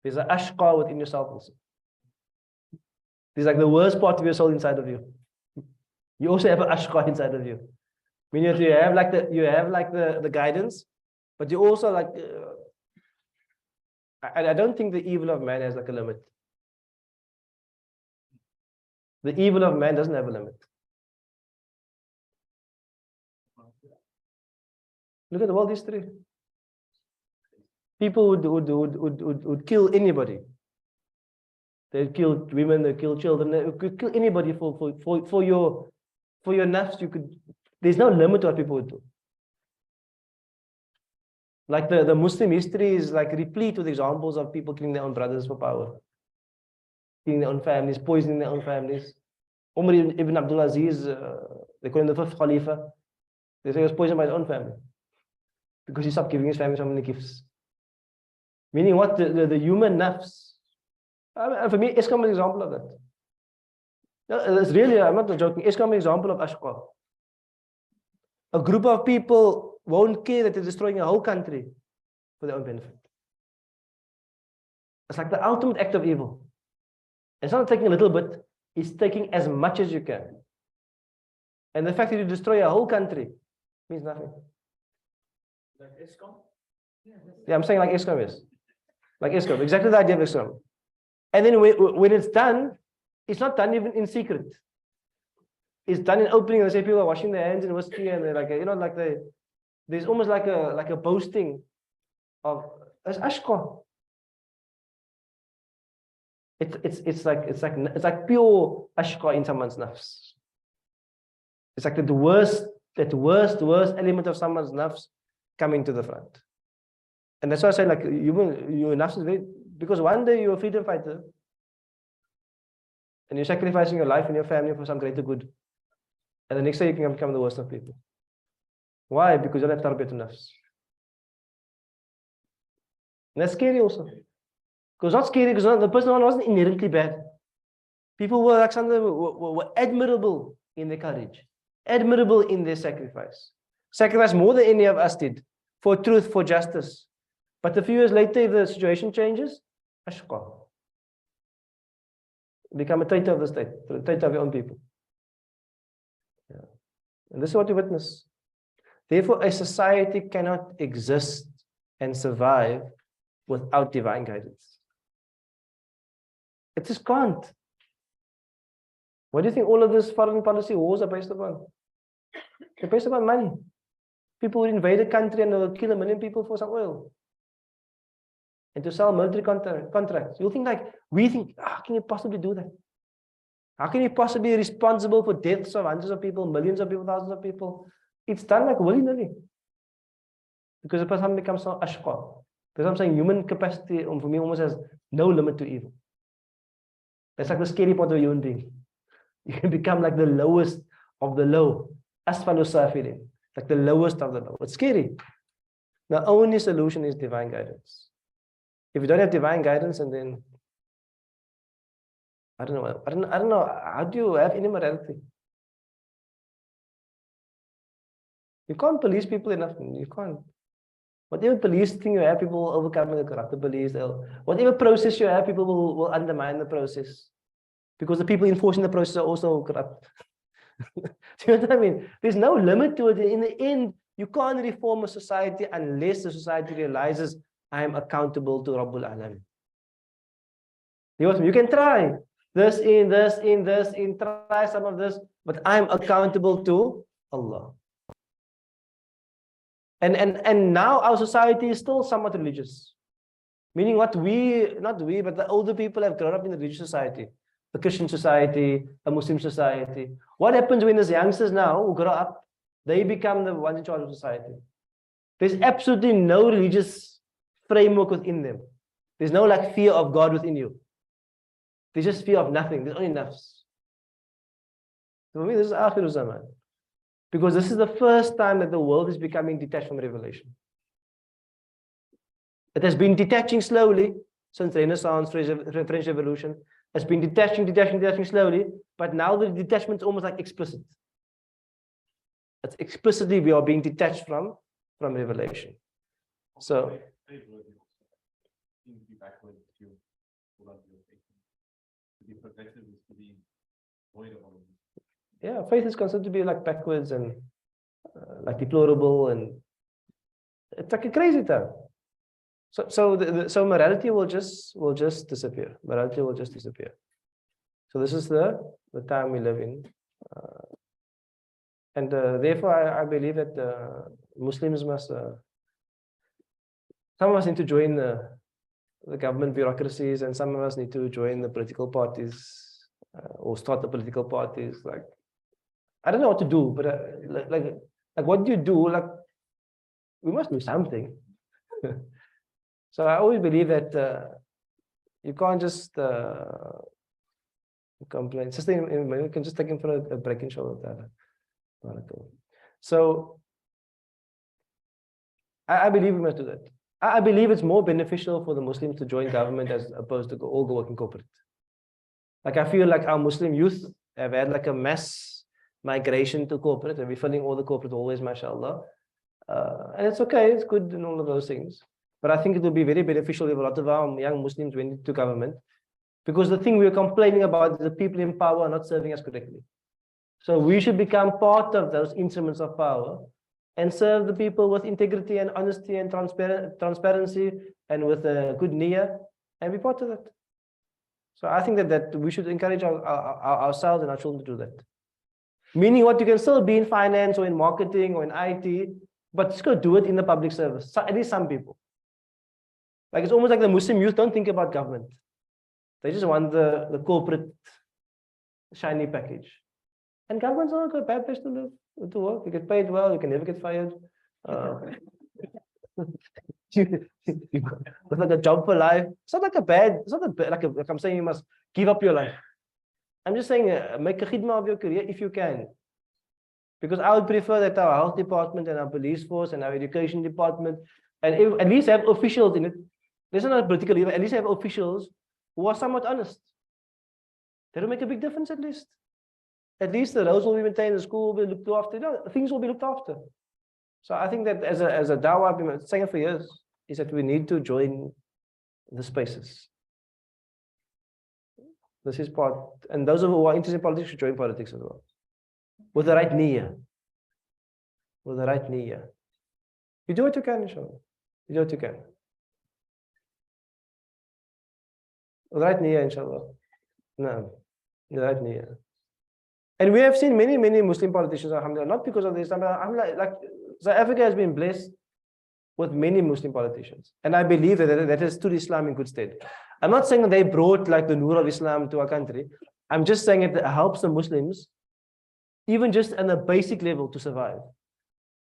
Speaker 1: There's an ashqa within yourself also. There's like the worst part of your soul inside of you. You also have an ashqa inside of you. Meaning that you have like the guidance, but you also like. I don't think the evil of man has like a limit. The evil of man doesn't have a limit. Look at the world history. People would kill anybody. They'd kill women, they'd kill children, they could kill anybody for your nafs. You could. There's no limit to what people would do. Like the Muslim history is like replete with examples of people killing their own brothers for power, killing their own families, poisoning their own families. Umar ibn Abdul Aziz, they call him the fifth Khalifa. They say he was poisoned by his own family because he stopped giving his family so many gifts. Meaning what? The human nafs. And for me, Islam is an example of that. No, it's really, I'm not joking. Islam is an example of ashqa. A group of people won't care that they're destroying a whole country for their own benefit. It's like the ultimate act of evil. It's not taking a little bit, it's taking as much as you can. And the fact that you destroy a whole country means nothing.
Speaker 2: Like ISKCON?
Speaker 1: Yeah, I'm saying like Islam is. Like Islam, exactly the idea of Islam. And then when it's done, it's not done even in secret. It's done in opening. Let's say people are washing their hands in whiskey, and they're like, there's almost like a boasting of as ashqa. It's like pure ashqa in someone's nafs. It's like the worst element of someone's nafs coming to the front. And that's why I say like your nafs is very, because one day you're a freedom fighter and you're sacrificing your life and your family for some greater good. And the next day you can become the worst of people. Why? Because you don't have tarbiyat nafs. And that's scary also. Because not scary because the person wasn't inherently bad. People were like were admirable in their courage, admirable in their sacrifice. Sacrifice more than any of us did for truth, for justice. But a few years later, if the situation changes, ashqa. Become a traitor of the state, a traitor of your own people. Yeah. And this is what you witness. Therefore, a society cannot exist and survive without divine guidance. It just can't. What do you think all of this foreign policy wars are based upon? They're based upon money. People would invade a country and they'll kill 1 million people for some oil. And to sell military contracts. You'll think like, we think, how can you possibly do that? How can you possibly be responsible for deaths of hundreds of people, millions of people, thousands of people? It's done like willy-nilly. Because the person becomes so ashqa. Because I'm saying human capacity, for me, almost has no limit to evil. That's like the scary part of a human being. You can become like the lowest of the low. Asfalu safilin. Like the lowest of the low. It's scary. The only solution is divine guidance. If you don't have divine guidance, and then I don't know. How do you have any morality? You can't police people enough. You can't. Whatever police thing you have, people will overcome the corrupt police. Whatever process you have, people will undermine the process. Because the people enforcing the process are also corrupt. Do you know what I mean? There's no limit to it. In the end, you can't reform a society unless the society realizes I am accountable to Rabbul Alam. You can try this in, try some of this, but I'm accountable to Allah. And now our society is still somewhat religious. Meaning not we, but the older people have grown up in the religious society. A Christian society, a Muslim society. What happens when these youngsters now who grow up, they become the ones in charge of society? There's absolutely no religious framework within them. There's no like fear of God within you. There's just fear of nothing. There's only nafs. For me, this is Akhirul Zaman. Because this is the first time that the world is becoming detached from revelation. It has been detaching slowly since Renaissance, French Revolution. It's been detaching slowly, but now the detachment is almost like explicit. It's explicitly we are being detached from revelation. So
Speaker 2: Very worthy also. Seems to be backward to To be progressive is to be void of all of this.
Speaker 1: Yeah, faith is considered to be like backwards and like deplorable, and it's like a crazy time. So morality will just disappear. Morality will just disappear. So this is the time we live in, and therefore I believe that Muslims must. Some of us need to join the government bureaucracies, and some of us need to join the political parties or start the political parties. Like, I don't know what to do, but like what do you do? Like, we must do something. So I always believe that you can't just complain. Just you can just take him for a break, inshallah. So I believe we must do that. I believe it's more beneficial for the Muslims to join government as opposed to all go work in corporate. Like, I feel like our Muslim youth have had like a mass migration to corporate, and we're filling all the corporate always, mashallah. And it's okay, it's good and all of those things. But I think it will be very beneficial if a lot of our young Muslims went into government, because the thing we're complaining about is the people in power are not serving us correctly. So we should become part of those instruments of power and serve the people with integrity and honesty and transparency and with a good niyyah, and be part of that. So I think that we should encourage ourselves and our children to do that. Meaning what, you can still be in finance or in marketing or in IT, but just go do it in the public service. So at least some people. Like, it's almost like the Muslim youth don't think about government. They just want the corporate shiny package. And government's not a bad place to live, to work. You get paid well, you can never get fired. With like a job for life. It's not like a bad, it's not like I'm saying you must give up your life. I'm just saying make a khidmah of your career if you can. Because I would prefer that our health department and our police force and our education department, and at least have officials in it. This is not a political leader, at least have officials who are somewhat honest. That'll make a big difference at least. At least the roads will be maintained, the school will be looked after, things will be looked after. So I think that as a dawah, I've been saying it for years, is that we need to join the spaces. This is part, and those who are interested in politics should join politics as well. With the right niyyah. With the right niyyah. You do what you can, inshallah. You do what you can. With the right niyyah, inshallah. No. The right niyyah. And we have seen many Muslim politicians, alhamdulillah, not because of this, alhamdulillah, like South Africa has been blessed with many Muslim politicians. And I believe that has stood Islam in good stead. I'm not saying that they brought like the nur of Islam to our country. I'm just saying it helps the Muslims, even just on a basic level, to survive.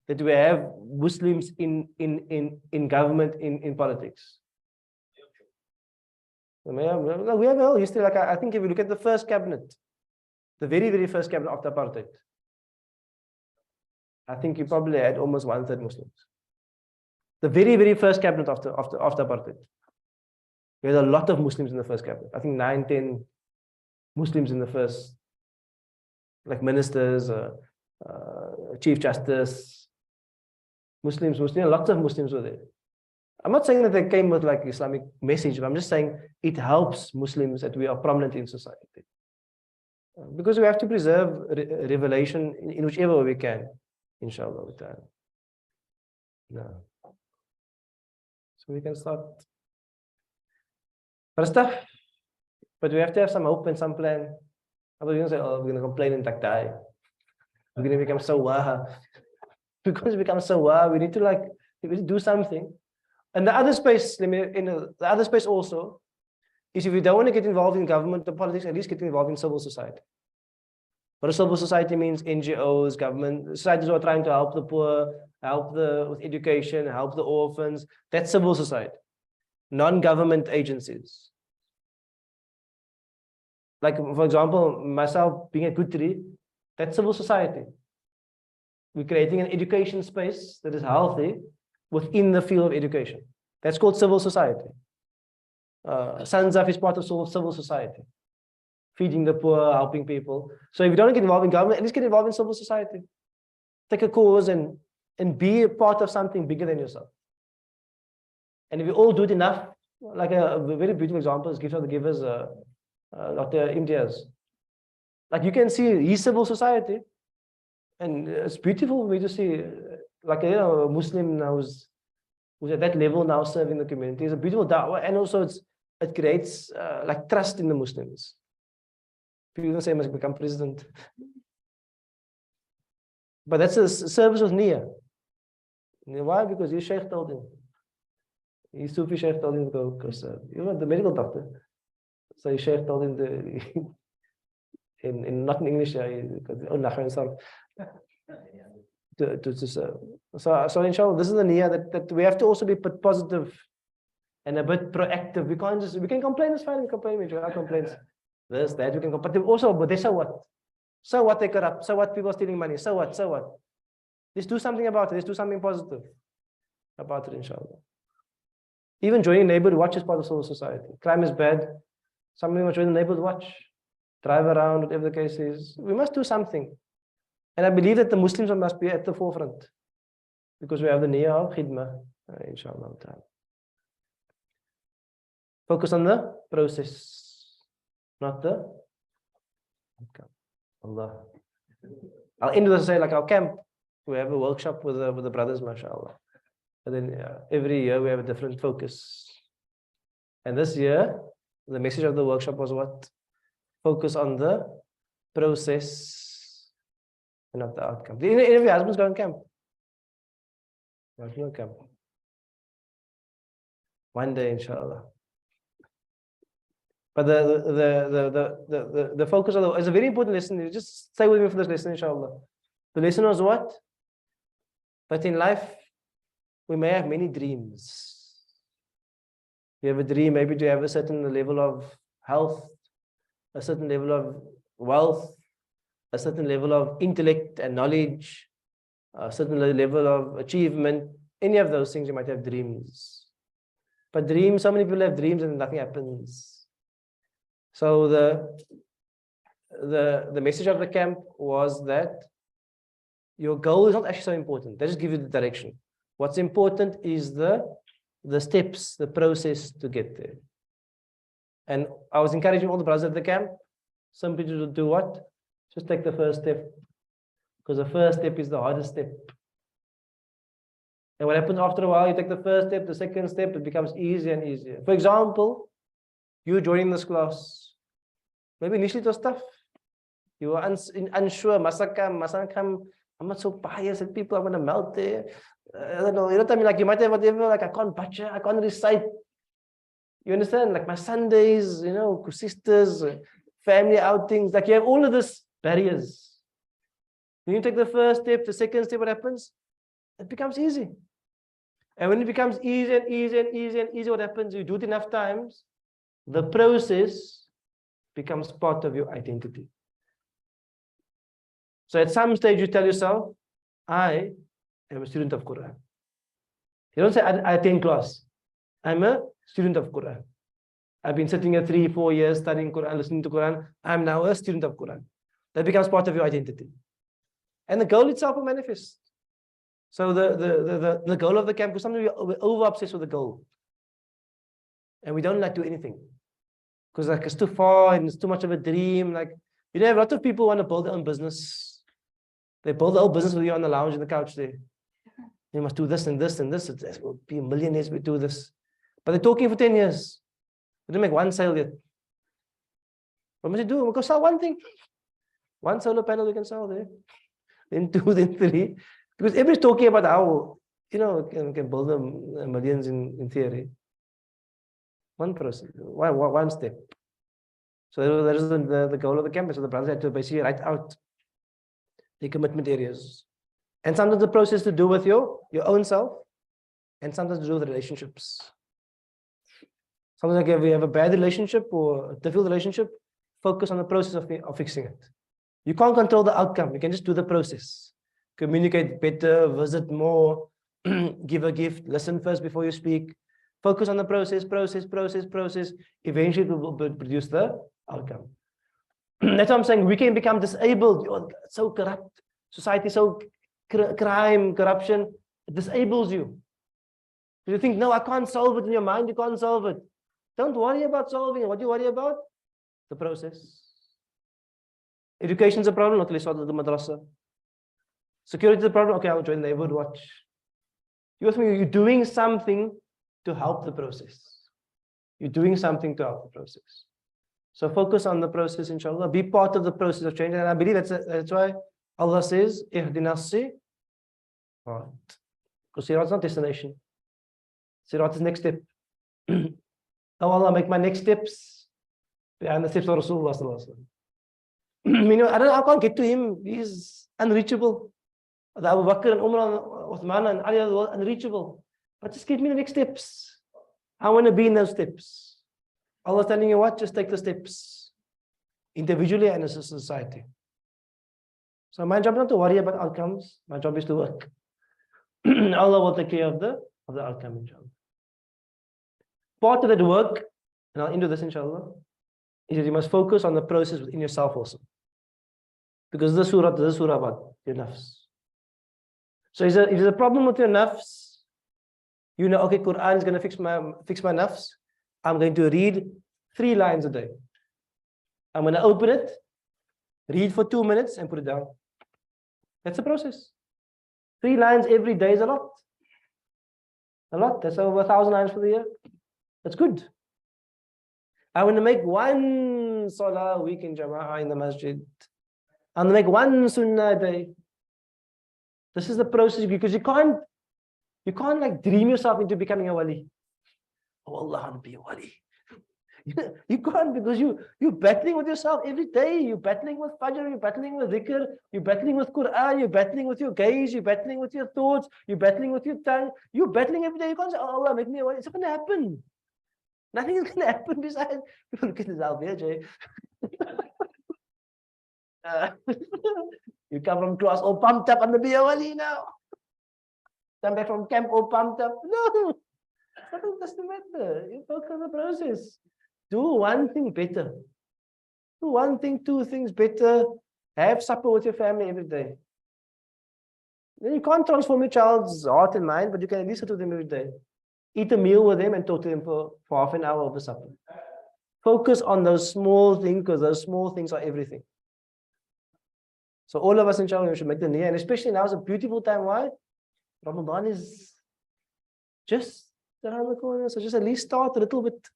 Speaker 1: That we have Muslims in government, in politics. We have a whole history. Like, I think if you look at the first cabinet, the very first cabinet after apartheid, I think you probably had almost 1/3 Muslims. The very first cabinet after apartheid, we had a lot of Muslims in the first cabinet. I think 9-10 Muslims in the first, like ministers, chief justice, Muslims, lots of Muslims were there. I'm not saying that they came with like Islamic message, but I'm just saying it helps Muslims that we are prominent in society. Because we have to preserve revelation in whichever way we can, inshallah. No. So we can start. But it's tough. But we have to have some hope and some plan. Otherwise, we're going to say, oh, we're going to complain and die. We're going to become so waha. Because we become so waha, we need to do something. And the other space, the other space also, is if you don't want to get involved in government or politics, at least get involved in civil society. But a civil society means NGOs, government, societies who are trying to help the poor, with education, help the orphans. That's civil society. Non-government agencies. Like, for example, myself being a Kutri, that's civil society. We're creating an education space that is healthy within the field of education. That's called civil society. Sanzaf is part of civil society. Feeding the poor, helping people. So if you don't get involved in government, at least get involved in civil society. Take a cause and be a part of something bigger than yourself. And if you all do it enough, Like a very beautiful example is Gift of the Givers, Dr. Imtiaz. Like you can see his civil society, and it's beautiful for me to see, like a Muslim now who's at that level now serving the community. It's a beautiful da'wah, and also it creates like trust in the Muslims. People don't say I must become president, but that's a service of niyyah. Why? Because his sheikh told him. His Sufi sheikh told him to go, because you know the medical doctor. So his sheikh told him to in not in English, to serve. So inshallah, this is the niyyah that we have to also be positive and a bit proactive. We can complain, it's fine, we complain, we have complaints. This, that, we can complain. But they so what? So what they corrupt? So what people are stealing money? So what? So what? Let's do something about it. Let's do something positive about it, inshallah. Even joining neighborhood watch is part of civil society. Crime is bad. Somebody must join the neighborhood watch, drive around, whatever the case is. We must do something. And I believe that the Muslims must be at the forefront because we have the niyyah of khidmah, inshallah. Focus on the process, not the outcome. Allah. I'll end with say like our camp. We have a workshop with the brothers, mashallah. And then every year we have a different focus. And this year, the message of the workshop was what? Focus on the process and not the outcome. Did any of your husbands go on camp? No camp. One day, inshallah. But the focus of it's a very important lesson. You just stay with me for this lesson, inshallah. The lesson was what? That in life, we may have many dreams. You have a dream maybe to have a certain level of health, a certain level of wealth, a certain level of intellect and knowledge, a certain level of achievement. Any of those things you might have dreams. But dreams, so many people have dreams and nothing happens. So the message of the camp was that your goal is not actually so important. They just give you the direction. What's important is the steps, the process to get there. And I was encouraging all the brothers at the camp simply to do what? Just take the first step. Because the first step is the hardest step. And what happens after a while, you take the first step, the second step, it becomes easier and easier. For example, you joining this class. Maybe initially it was tough. You were unsure, Masakam, I'm not so pious that people are going to melt there. I don't know, you know what I mean? Like you might have whatever, like I can't butcher, I can't recite. You understand? Like my Sundays, you know, sisters, family outings, like you have all of these barriers. When you take the first step, the second step, what happens? It becomes easy. And when it becomes easier and easier and easier and easier, what happens? You do it enough times, the process becomes part of your identity. So at some stage you tell yourself, I am a student of Quran. You don't say, I attend class. I'm a student of Quran. I've been sitting here 3-4 years studying Quran, listening to Quran. I'm now a student of Quran. That becomes part of your identity. And the goal itself will manifest. So the goal of the camp, because sometimes we're over-obsessed with the goal. And we don't like to do anything. Because like it's too far and it's too much of a dream. Like, you know, a lot of people want to build their own business. They build their own business with you on the lounge in the couch there. You must do this and this and this. It will be millionaires we do this. But they're talking for 10 years. They didn't make one sale yet. What must you do? We go sell one thing. One solar panel we can sell there. Then 2, then 3. Because everybody's talking about how, you know, can build them millions in theory. One person, one step. So that is the goal of the campus. So the brothers had to basically write out the commitment areas. And sometimes the process to do with your own self, and sometimes to do with relationships. Sometimes like if you have a bad relationship or a difficult relationship, focus on the process of fixing it. You can't control the outcome. You can just do the process. Communicate better, visit more, give a gift, listen first before you speak. Focus on the process. Eventually it will produce the outcome. That's what I'm saying. We can become disabled. You're so corrupt. Society so crime, corruption. It disables you. You think, no, I can't solve it in your mind. You can't solve it. Don't worry about solving it. What do you worry about? The process. Education is a problem, okay, let's start with the madrasa. Security is a problem, okay, I'll join the neighborhood watch. You're doing something to help the process. You're doing something to help the process. So focus on the process, inshallah. Be part of the process of change. And I believe that's why Allah says, Ihdinas Sirat. Because Sirat is not destination. Sirat is next step. Oh Allah, make my next steps behind the steps of Rasulullah sallallahu alaihi wasallam. I can't get to him. He's unreachable. The Abu Bakr and Umar and Uthman and Ali are unreachable. But just give me the next steps. I want to be in those steps. Allah is telling you what? Just take the steps. Individually and as a society. So my job is not to worry about outcomes. My job is to work. Allah will take care of the outcome, inshallah. Part of that work, and I'll end with this, inshallah, is that you must focus on the process within yourself also. Because this surah about your nafs. So if there's a problem with your nafs, you know, okay, Quran is going to fix my nafs. I'm going to read 3 lines a day. I'm going to open it, read for 2 minutes, and put it down. That's the process. 3 lines every day is a lot. A lot. That's over 1,000 lines for the year. That's good. I want to make 1 salah a week in Jama'ah in the masjid. I'm going to make 1 sunnah a day. This is the process, because you can't like dream yourself into becoming a wali. Oh Allah, I want to be a wali. You can't, because you're battling with yourself every day. You're battling with fajr, you're battling with dhikr, you're battling with Quran, you're battling with your gaze, you're battling with your thoughts, you're battling with your tongue. You're battling every day. You can't say, oh Allah, make me a wali. It's not going to happen. Nothing is going to happen besides people look at this out there, Jay. You come from class all pumped up, I'm going to be a wali now. Come back from camp all pumped up. No, nothing doesn't matter. You focus on the process. Do one thing better. Do 1 thing, 2 things better. Have supper with your family every day. Then you can't transform your child's heart and mind, but you can at least sit with them every day. Eat a meal with them and talk to them for half an hour over supper. Focus on those small things, because those small things are everything. So all of us, inshallah, we should make the niyyah. And especially now is a beautiful time. Why? Ramadan is just around the corner. So just at least start a little bit,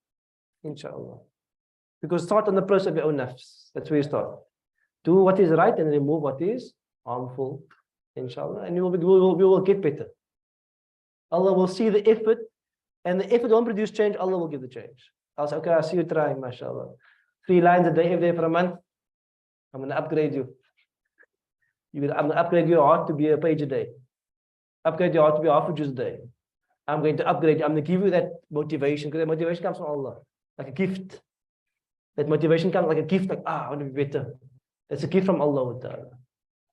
Speaker 1: inshallah. Because start on the process of your own nafs. That's where you start. Do what is right and remove what is harmful, inshallah. And we will get better. Allah will see the effort, and the effort won't produce change. Allah will give the change. I'll say, okay, I see you trying, mashallah. 3 lines a day, every day for a month. I'm going to upgrade you. I'm going to upgrade your heart to be a page a day. Upgrade your heart to be half a juz a day. I'm going to upgrade you. I'm going to give you that motivation, because that motivation comes from Allah, like a gift. That motivation comes like a gift, like, I want to be better. It's a gift from Allah.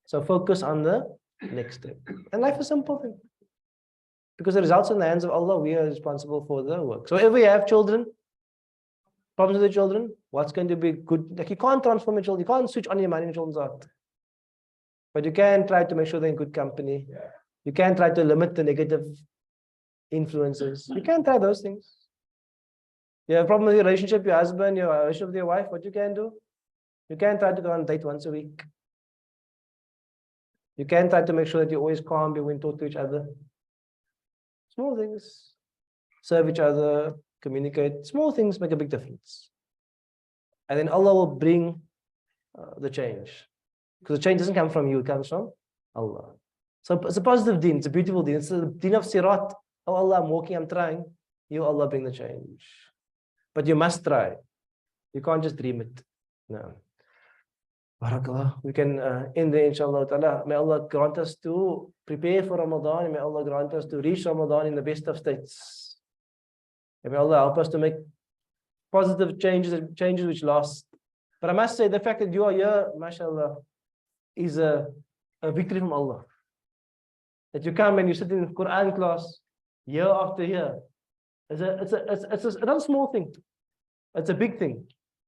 Speaker 1: So focus on the next step. And life is a simple thing. Because the results in the hands of Allah, we are responsible for the work. So if we have children, problems with the children, what's going to be good? Like, you can't transform your children, you can't switch on your mind in your children's heart. But you can try to make sure they're in good company. You can try to limit the negative influences. You can try those things. You have a problem with your relationship, your husband, your relationship with your wife, what you can do? You can try to go on a date once a week. You can try to make sure that you're always calm, you won't talk to each other. Small things. Serve each other, communicate. Small things make a big difference. And then Allah will bring the change. Because the change doesn't come from you, it comes from Allah. So it's a positive deen, it's a beautiful deen. It's the deen of sirat. Oh Allah, I'm walking, I'm trying. You, Allah, bring the change. But you must try. You can't just dream it. No. Barakallah. We can end there, inshallah ta'ala. May Allah grant us to prepare for Ramadan. And may Allah grant us to reach Ramadan in the best of states. And may Allah help us to make positive changes which last. But I must say, the fact that you are here, mashallah, is a victory from Allah. That you come and you sit in Quran class year after year. It's not a small thing. It's a big thing.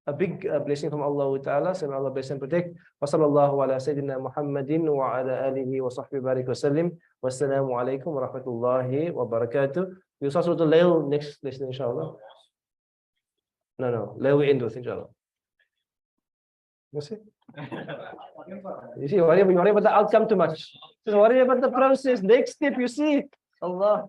Speaker 1: A big blessing from Allah Ta'ala. So may Allah bless and protect. Wa sallallahu ala Sayyidina Muhammadin wa ala alihi wa sahbihi barik wa sallim. Wassalamu alaikum wa rahmatullahi wa barakatuh. We'll start with the Layl next lesson, inshallah. No. Let we end with inshallah. You see? You see, worry about the outcome too much. Just worry about the process. Next step, you see. Allah.